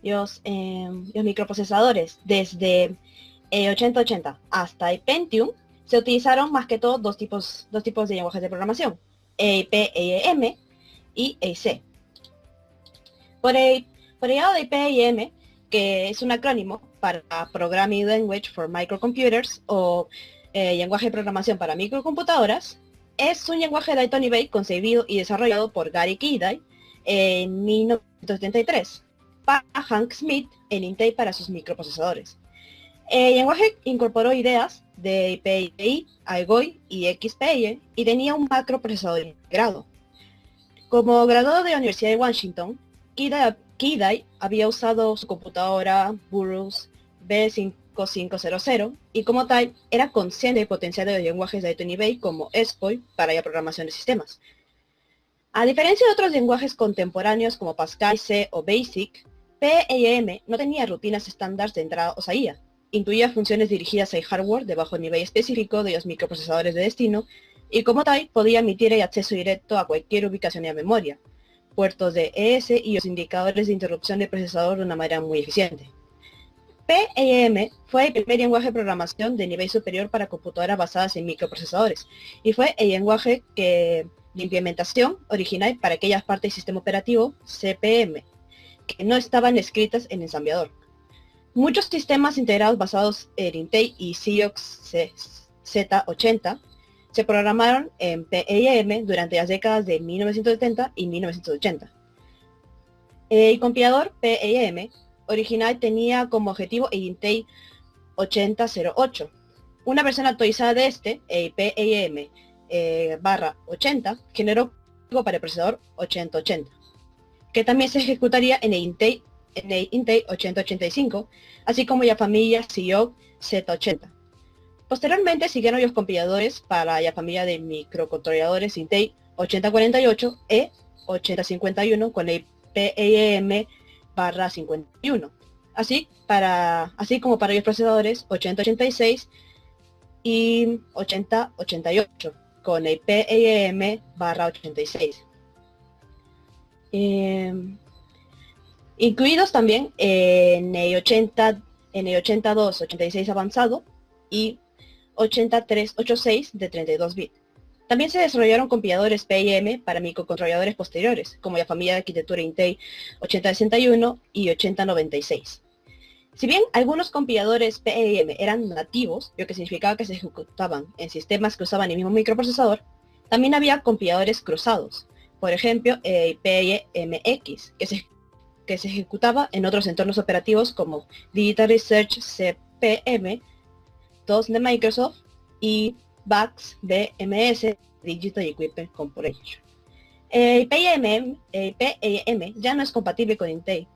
microprocesadores desde 8080 hasta el Pentium, se utilizaron más que todo dos tipos de lenguajes de programación, EIP, EIM y EIC. Por el lado de EIP, EIM, que es un acrónimo para Programming Language for Microcomputers o lenguaje de programación para microcomputadoras, es un lenguaje de alto nivel concebido y desarrollado por Gary Kidal en 1973 para Hank Smith en Intel para sus microprocesadores. El lenguaje incorporó ideas de PII, Algol y XPI y tenía un macroprocesador integrado. Como graduado de la Universidad de Washington, Kidal había usado su computadora Burroughs B5500 y como tal era consciente del potencial de los lenguajes de alto nivel como SPOI para la programación de sistemas. A diferencia de otros lenguajes contemporáneos como Pascal, C o BASIC, PIM no tenía rutinas estándar de entrada o salida. Incluía funciones dirigidas al hardware de bajo nivel específico de los microprocesadores de destino y como tal podía emitir el acceso directo a cualquier ubicación de memoria, puertos de ES y los indicadores de interrupción del procesador de una manera muy eficiente. PIM fue el primer lenguaje de programación de nivel superior para computadoras basadas en microprocesadores y fue el lenguaje de implementación original para aquellas partes del sistema operativo CPM que no estaban escritas en ensamblador. Muchos sistemas integrados basados en Intel y Xerox Z80 se programaron en PIM durante las décadas de 1970 y 1980. El compilador PIM original tenía como objetivo el Intel 8008. Una versión actualizada de este, el PIM /80, generó código para el procesador 8080, que también se ejecutaría en el Intel 8085, así como la familia Xerox Z80. Posteriormente siguieron los compiladores para la familia de microcontroladores Intel 8048 e 8051 con el PEM/51. Así como para los procesadores 8086 y 8088 con el PEM/86. Incluidos también en el 8286 avanzado y 8386 de 32 bits. También se desarrollaron compiladores PIM para microcontroladores posteriores, como la familia de arquitectura Intel 8061 y 8096. Si bien algunos compiladores PIM eran nativos, lo que significaba que se ejecutaban en sistemas que usaban el mismo microprocesador, también había compiladores cruzados. Por ejemplo, el PIMX, que se ejecutaba en otros entornos operativos como Digital Research CPM, DOS de Microsoft y VAX BMS Digital Equipment Corporation. El PIM ya no es compatible con Intel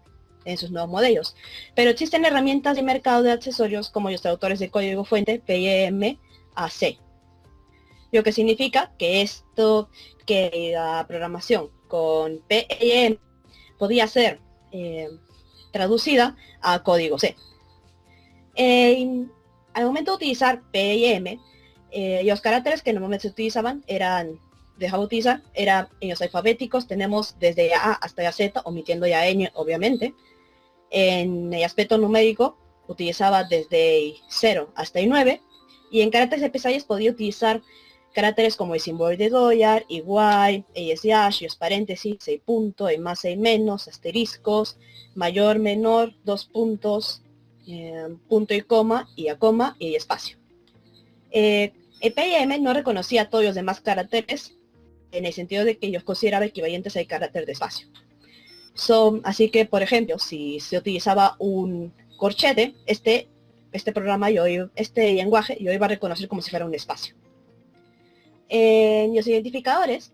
en sus nuevos modelos, pero existen herramientas de mercado de accesorios como los traductores de código fuente PIM-AC, lo que significa que la programación con PIM podía ser traducida a código C. Al momento de utilizar PIM, los caracteres que normalmente se utilizaban eran en los alfabéticos, tenemos desde A hasta la Z, omitiendo la ñ, obviamente. En el aspecto numérico utilizaba desde 0 hasta el 9, y en caracteres especiales podía utilizar caracteres como el símbolo de dólar, igual, el slash, los paréntesis, el punto, el más, el menos, asteriscos, mayor, menor, dos puntos, punto y coma, y a coma, y espacio. El PIM no reconocía todos los demás caracteres, en el sentido de que ellos consideraban equivalentes al carácter de espacio. Así que, por ejemplo, si se utilizaba un corchete, este lenguaje yo iba a reconocer como si fuera un espacio. En los identificadores,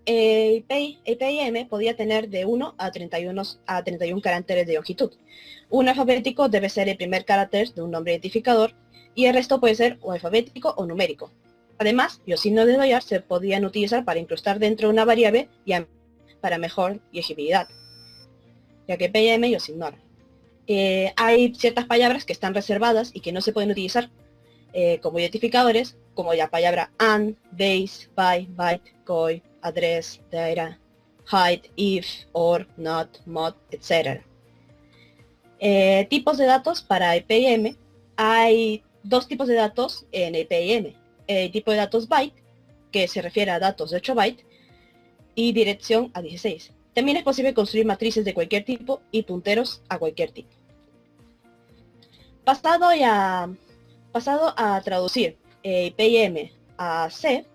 el PIM podía tener de 1 a 31 caracteres de longitud. Un alfabético debe ser el primer carácter de un nombre identificador, y el resto puede ser o alfabético o numérico. Además, los signos de dólar se podían utilizar para incrustar dentro de una variable y para mejor legibilidad, ya que PIM los ignora. Hay ciertas palabras que están reservadas y que no se pueden utilizar como identificadores, como la palabra AND, base, byte, COI, address, data, height, if, or, not, mod, etc. Tipos de datos para el PIM. Hay dos tipos de datos en el PIM. El tipo de datos byte, que se refiere a datos de 8 bytes, y dirección a 16. También es posible construir matrices de cualquier tipo y punteros a cualquier tipo. Pasado a traducir el PIM a C,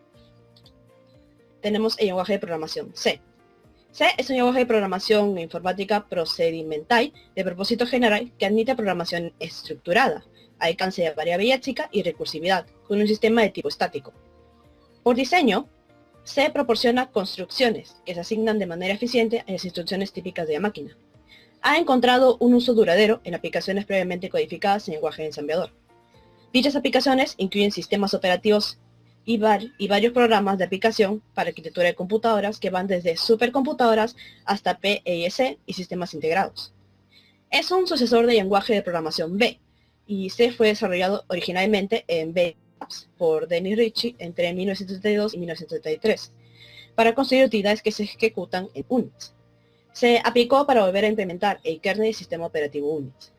tenemos el lenguaje de programación C. C es un lenguaje de programación informática procedimental de propósito general que admite programación estructurada, alcance de variabilidad chica y recursividad, con un sistema de tipo estático. Por diseño, C proporciona construcciones que se asignan de manera eficiente a las instrucciones típicas de la máquina. Ha encontrado un uso duradero en aplicaciones previamente codificadas en lenguaje de ensamblador. Dichas aplicaciones incluyen sistemas operativos y varios programas de aplicación para arquitectura de computadoras que van desde supercomputadoras hasta PIC y sistemas integrados. Es un sucesor del lenguaje de programación B, y C fue desarrollado originalmente en B por Dennis Ritchie entre 1972 y 1973 para construir utilidades que se ejecutan en Unix. Se aplicó para volver a implementar el kernel del sistema operativo Unix.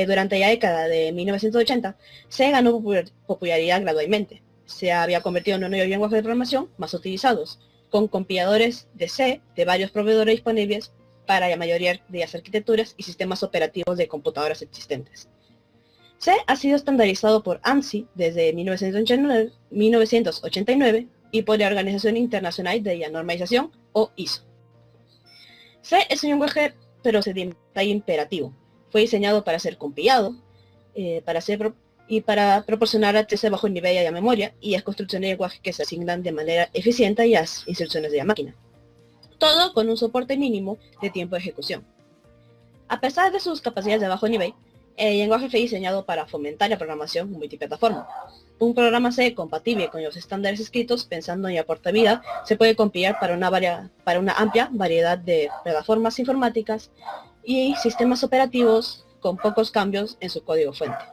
Durante la década de 1980, C ganó popularidad gradualmente. Se había convertido en uno de los lenguajes de programación más utilizados, con compiladores de C de varios proveedores disponibles para la mayoría de las arquitecturas y sistemas operativos de computadoras existentes. C ha sido estandarizado por ANSI desde 1989 y por la Organización Internacional de la Normalización, o ISO. C es un lenguaje procedimental imperativo. Fue diseñado para ser compilado, para proporcionar acceso a bajo nivel a la memoria y las construcciones de lenguaje que se asignan de manera eficiente a las instrucciones de la máquina. Todo con un soporte mínimo de tiempo de ejecución. A pesar de sus capacidades de bajo nivel, El lenguaje fue diseñado para fomentar la programación multiplataforma. Un programa C compatible con los estándares escritos pensando en la portabilidad se puede compilar para una amplia variedad de plataformas informáticas y sistemas operativos con pocos cambios en su código fuente.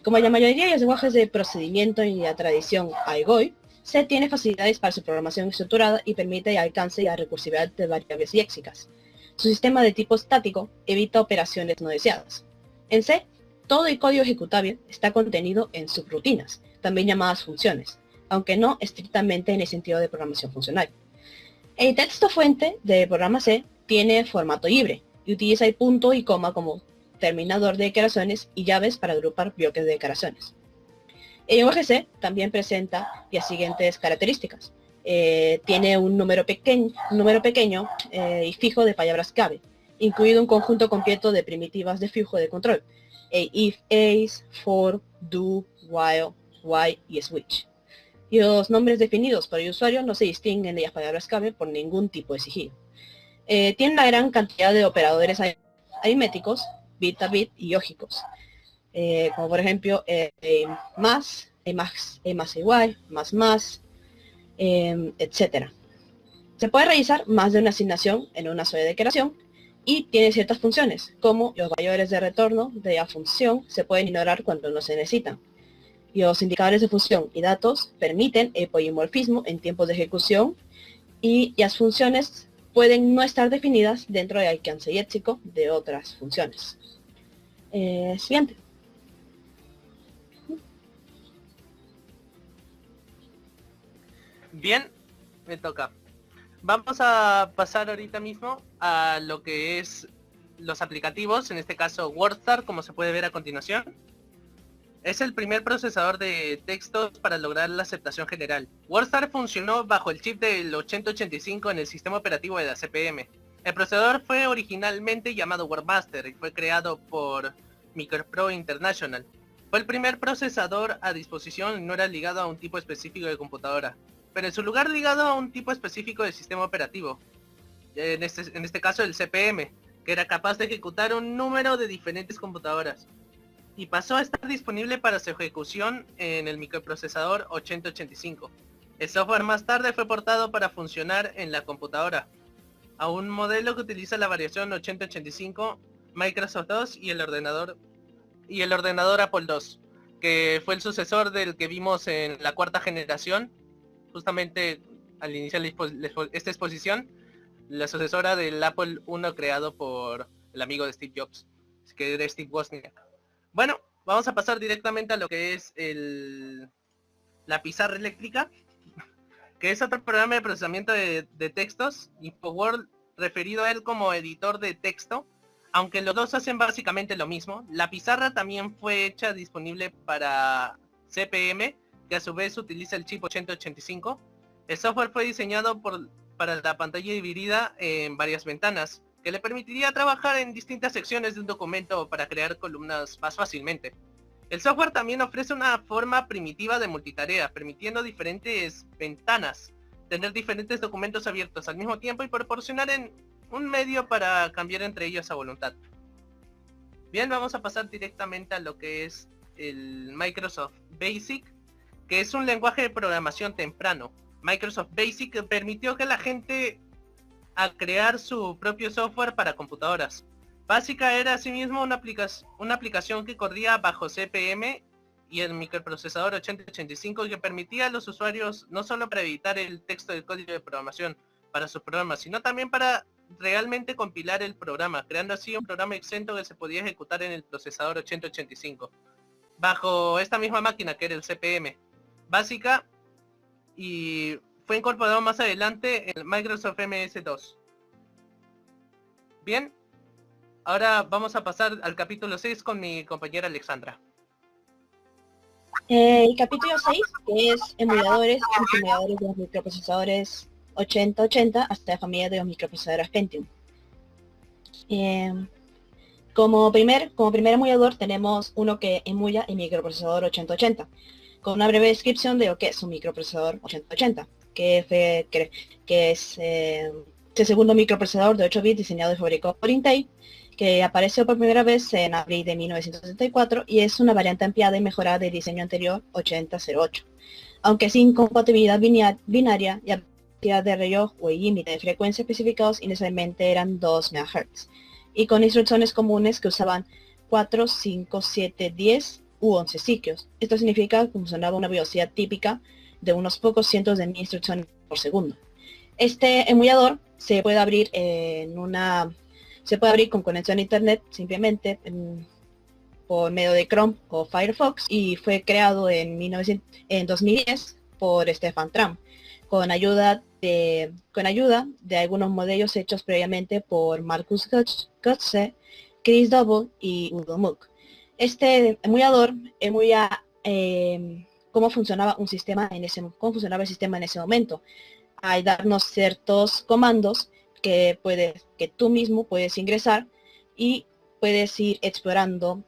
Como la mayoría de los lenguajes de procedimiento y la tradición AIGOI, C tiene facilidades para su programación estructurada y permite el alcance y la recursividad de variables léxicas. Su sistema de tipo estático evita operaciones no deseadas. En C, todo el código ejecutable está contenido en subrutinas, también llamadas funciones, aunque no estrictamente en el sentido de programación funcional. El texto fuente del programa C tiene formato libre y utiliza el punto y coma como terminador de declaraciones y llaves para agrupar bloques de declaraciones. El lenguaje C también presenta las siguientes características. Tiene un número pequeño y fijo de palabras clave, incluido un conjunto completo de primitivas de flujo de control, if, else, for, do, while, why y switch. Y los nombres definidos por el usuario no se distinguen de las palabras clave por ningún tipo de sigilo. Tiene una gran cantidad de operadores aritméticos, bit a bit y lógicos, como por ejemplo más igual, más, etc. Se puede realizar más de una asignación en una sola declaración y tiene ciertas funciones, como los valores de retorno de la función se pueden ignorar cuando no se necesitan. Los indicadores de función y datos permiten el polimorfismo en tiempos de ejecución y las funciones pueden no estar definidas dentro del alcance léxico de otras funciones. Siguiente. Bien, me toca. Vamos a pasar ahorita mismo a lo que es los aplicativos, en este caso WordStar, como se puede ver a continuación. Es el primer procesador de textos para lograr la aceptación general. WordStar funcionó bajo el chip del 8085 en el sistema operativo de la CP/M. El procesador fue originalmente llamado WordMaster y fue creado por Micropro International. Fue el primer procesador a disposición y no era ligado a un tipo específico de computadora, pero en su lugar ligado a un tipo específico de sistema operativo, en este caso el CP/M, que era capaz de ejecutar un número de diferentes computadoras, y pasó a estar disponible para su ejecución en el microprocesador 8085. El software más tarde fue portado para funcionar en la computadora, a un modelo que utiliza la variación 8085, Microsoft 2 y el ordenador Apple II, que fue el sucesor del que vimos en la cuarta generación, justamente al iniciar esta exposición, la sucesora del Apple I creado por el amigo de Steve Jobs, que era Steve Wozniak. Bueno, vamos a pasar directamente a lo que es la pizarra eléctrica, que es otro programa de procesamiento de textos, InfoWord, referido a él como editor de texto, aunque los dos hacen básicamente lo mismo. La pizarra también fue hecha disponible para CP/M, que a su vez utiliza el chip 8085. El software fue diseñado para la pantalla dividida en varias ventanas, que le permitiría trabajar en distintas secciones de un documento para crear columnas más fácilmente. El software también ofrece una forma primitiva de multitarea, permitiendo diferentes ventanas, tener diferentes documentos abiertos al mismo tiempo y proporcionar en un medio para cambiar entre ellos a voluntad. Bien, vamos a pasar directamente a lo que es el Microsoft Basic, que es un lenguaje de programación temprano. Microsoft Basic permitió que la gente a crear su propio software para computadoras. Básica era asimismo una aplicación que corría bajo CP/M y el microprocesador 8085, que permitía a los usuarios no solo para editar el texto del código de programación para sus programas, sino también para realmente compilar el programa, creando así un programa exento que se podía ejecutar en el procesador 8085 bajo esta misma máquina que era el CP/M. Básica, y fue incorporado más adelante en Microsoft MS2. Bien, ahora vamos a pasar al capítulo 6 con mi compañera Alexandra. El capítulo 6, que es emuladores de los microprocesadores 8080 hasta la familia de los microprocesadores Pentium. Como primer emulador tenemos uno que emula el microprocesador 8080, con una breve descripción de lo que es un microprocesador 8080, que es el segundo microprocesador de 8 bits diseñado y fabricado por Intel, que apareció por primera vez en abril de 1974 y es una variante ampliada y mejorada del diseño anterior 8008, aunque sin compatibilidad binaria y cantidad de reloj o límite de frecuencia especificados inicialmente eran 2 MHz, y con instrucciones comunes que usaban 4, 5, 7, 10 u 11 ciclos. Esto significa que funcionaba a una velocidad típica de unos pocos cientos de mil instrucciones por segundo. Este emulador se puede abrir con conexión a internet simplemente por medio de Chrome o Firefox, y fue creado en 2010 por Stefan Tram con ayuda de algunos modelos hechos previamente por Markus Götze, Chris Double y Udo Muck. Este emulador emula cómo funcionaba el sistema en ese momento, al darnos ciertos comandos que tú mismo puedes ingresar y puedes ir explorando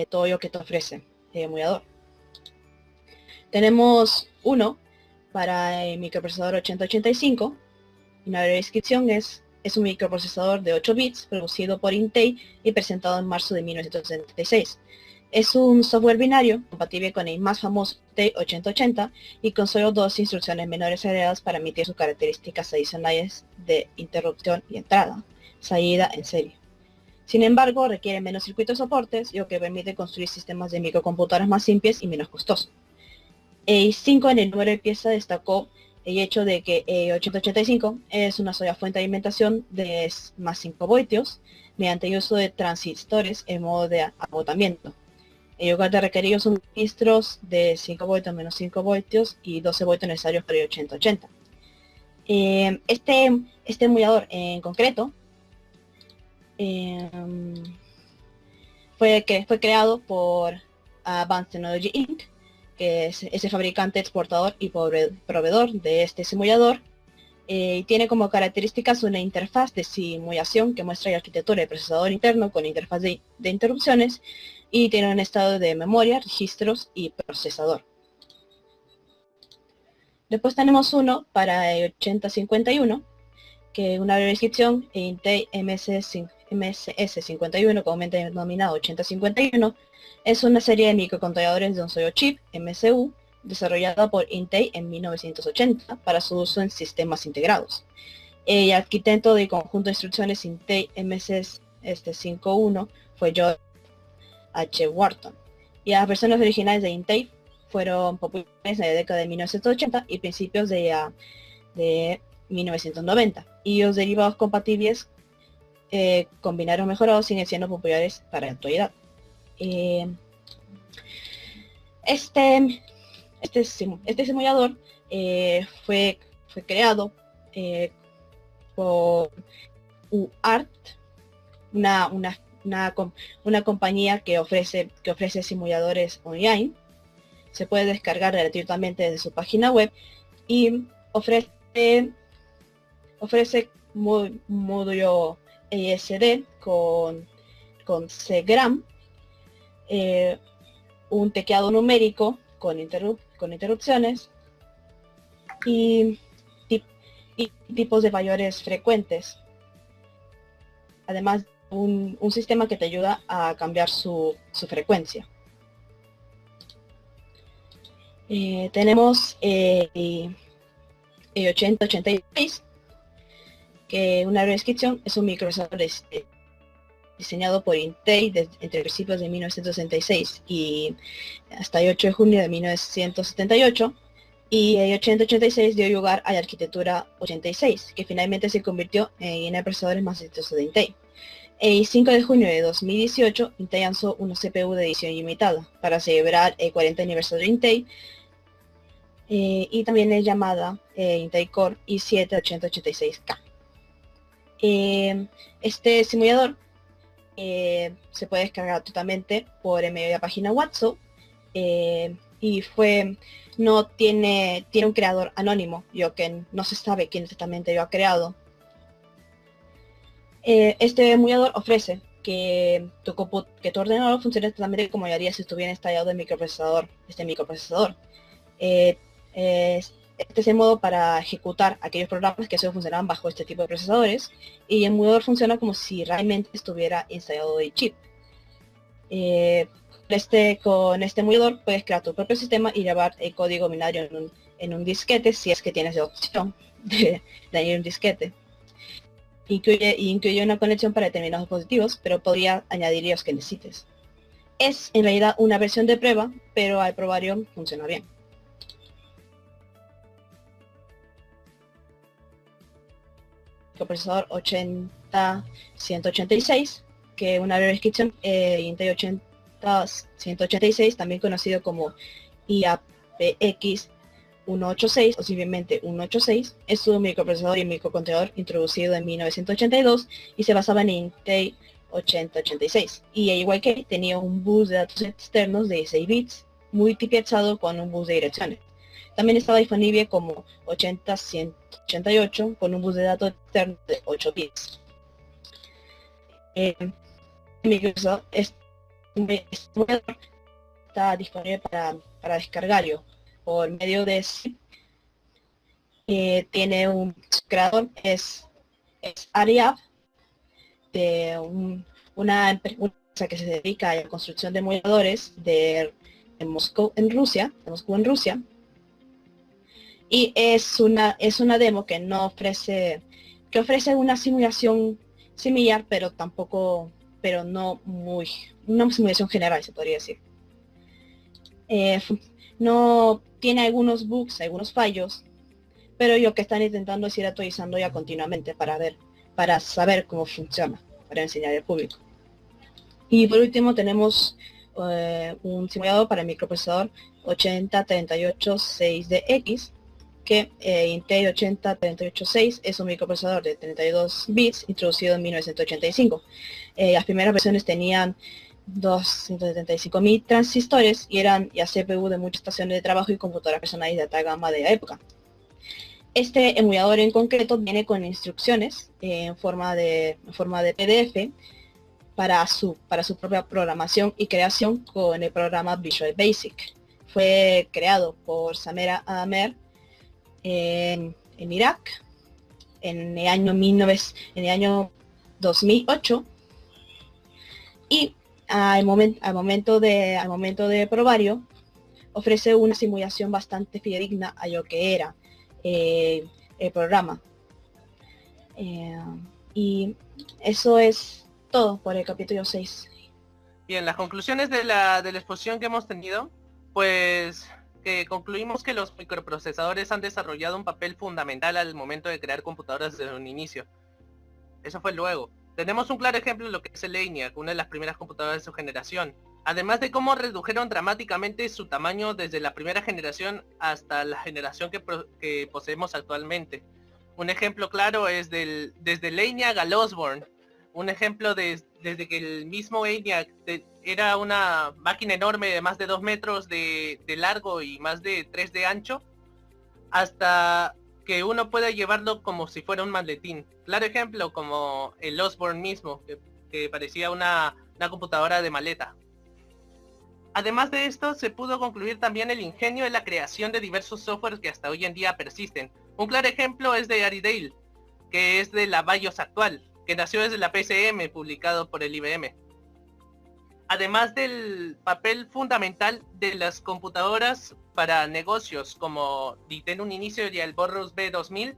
todo lo que te ofrece el emulador. Tenemos uno para el microprocesador 8085. Una breve descripción: es un microprocesador de 8 bits producido por Intel y presentado en marzo de 1976. Es un software binario compatible con el más famoso Intel 8080 y con solo 2 instrucciones menores agregadas para emitir sus características adicionales de interrupción y entrada, salida en serie. Sin embargo, requiere menos circuitos soportes, lo que permite construir sistemas de microcomputadoras más simples y menos costosos. El 5 en el número de pieza destacó el hecho de que el 8085 es una sola fuente de alimentación de más 5 voltios mediante el uso de transistores en modo de agotamiento, en lugar de requerir los suministros de 5 voltios menos 5 voltios y 12 voltios necesarios para el 8080. Este emulador en concreto fue creado por Advanced Technology Inc., que es ese fabricante, exportador y proveedor de este simulador, y tiene como características una interfaz de simulación que muestra la arquitectura del procesador interno con interfaz de interrupciones, y tiene un estado de memoria, registros y procesador. Después tenemos uno para el 8051, que una breve descripción: Intel MS51, comúnmente denominado 8051, es una serie de microcontroladores de un solo chip, MCU, desarrollada por Intel en 1980 para su uso en sistemas integrados. El arquitecto del conjunto de instrucciones Intel MS51 fue George H. Wharton, y las versiones originales de Intel fueron populares en la década de 1980 y principios de 1990, y los derivados compatibles combinados mejorados siguen siendo populares para la actualidad. Este simulador fue creado por UART, una compañía que ofrece simuladores online. Se puede descargar gratuitamente desde su página web y ofrece un módulo ESD con CGRAM, un teclado numérico con interrupciones y tipos de valores frecuentes. Además, un sistema que te ayuda a cambiar su frecuencia. Tenemos el 8086, que una breve descripción: es un microprocesador diseñado por Intel entre principios de 1966 y hasta el 8 de junio de 1978, y el 8086 dio lugar a la arquitectura 86, que finalmente se convirtió en el procesador más exitoso de Intel. El 5 de junio de 2018, Intel lanzó una CPU de edición limitada para celebrar el 40 aniversario de Intel, y también es llamada Intel Core i7-8086K. Este simulador se puede descargar totalmente por medio de la página WhatsApp, y tiene un creador anónimo, yo que no se sabe quién exactamente lo ha creado. Este emulador ofrece que tu ordenador funcione totalmente como lo haría si estuviera instalado este microprocesador. Este es el modo para ejecutar aquellos programas que solo funcionaban bajo este tipo de procesadores, y el emulador funciona como si realmente estuviera instalado el chip. Con este emulador puedes crear tu propio sistema y llevar el código binario en un disquete, si es que tienes la opción de añadir un disquete. Incluye una conexión para determinados dispositivos, pero podría añadir los que necesites. Es en realidad una versión de prueba, pero al probario funciona bien. El procesador 80186, que una breve descripción, Intel 80186, también conocido como IAPX 186 o simplemente 186, es un microprocesador y microcontrolador introducido en 1982 y se basaba en Intel 8086. Y al igual que tenía un bus de datos externos de 6 bits, multiplexado con un bus de direcciones. También estaba disponible como 80188 con un bus de datos externo de 8 bits. Microsoft está disponible para descargarlo por medio de zip. Tiene un creador, es Ariab, de una empresa que se dedica a la construcción de emuladores de Moscú en Rusia, y es una demo que ofrece una simulación similar, pero no muy, una simulación general, se podría decir. No tiene algunos bugs, algunos fallos, pero lo que están intentando es ir actualizando ya continuamente para saber cómo funciona, para enseñar al público. Y por último tenemos un simulador para el microprocesador 80386DX, que Intel 80386 es un microprocesador de 32 bits introducido en 1985. Las primeras versiones tenían 275.000 transistores y eran ya CPU de muchas estaciones de trabajo y computadoras personales de alta gama de la época. Este emulador en concreto viene con instrucciones en forma de PDF para su propia programación y creación con el programa Visual Basic. Fue creado por Samera Amer en Irak en el año 2008, y al momento de probario ofrece una simulación bastante fidedigna a lo que era el programa. Y eso es todo por el capítulo 6. Bien, las conclusiones de la exposición que hemos tenido, pues que concluimos que los microprocesadores han desarrollado un papel fundamental al momento de crear computadoras desde un inicio. Eso fue luego. Tenemos un claro ejemplo de lo que es el ENIAC, una de las primeras computadoras de su generación. Además de cómo redujeron dramáticamente su tamaño desde la primera generación hasta la generación que poseemos actualmente. Un ejemplo claro es desde el ENIAC al Osborne. Un ejemplo desde que el mismo ENIAC era una máquina enorme de más de 2 metros de largo y más de 3 de ancho, hasta que uno pueda llevarlo como si fuera un maletín. Claro ejemplo como el Osborne mismo, que parecía una computadora de maleta. Además de esto, se pudo concluir también el ingenio de la creación de diversos softwares que hasta hoy en día persisten. Un claro ejemplo es de Aridale, que es de la BIOS actual, que nació desde la PCM, publicado por el IBM. Además del papel fundamental de las computadoras para negocios, como dicté en un inicio ya el Borrus B2000,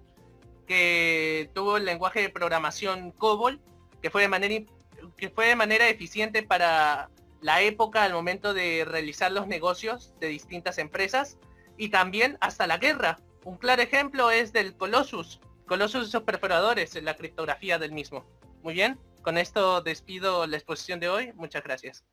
que tuvo el lenguaje de programación COBOL, que fue de manera eficiente para la época al momento de realizar los negocios de distintas empresas, y también hasta la guerra. Un claro ejemplo es del Colossus de esos perforadores en la criptografía del mismo. Muy bien, con esto despido la exposición de hoy. Muchas gracias.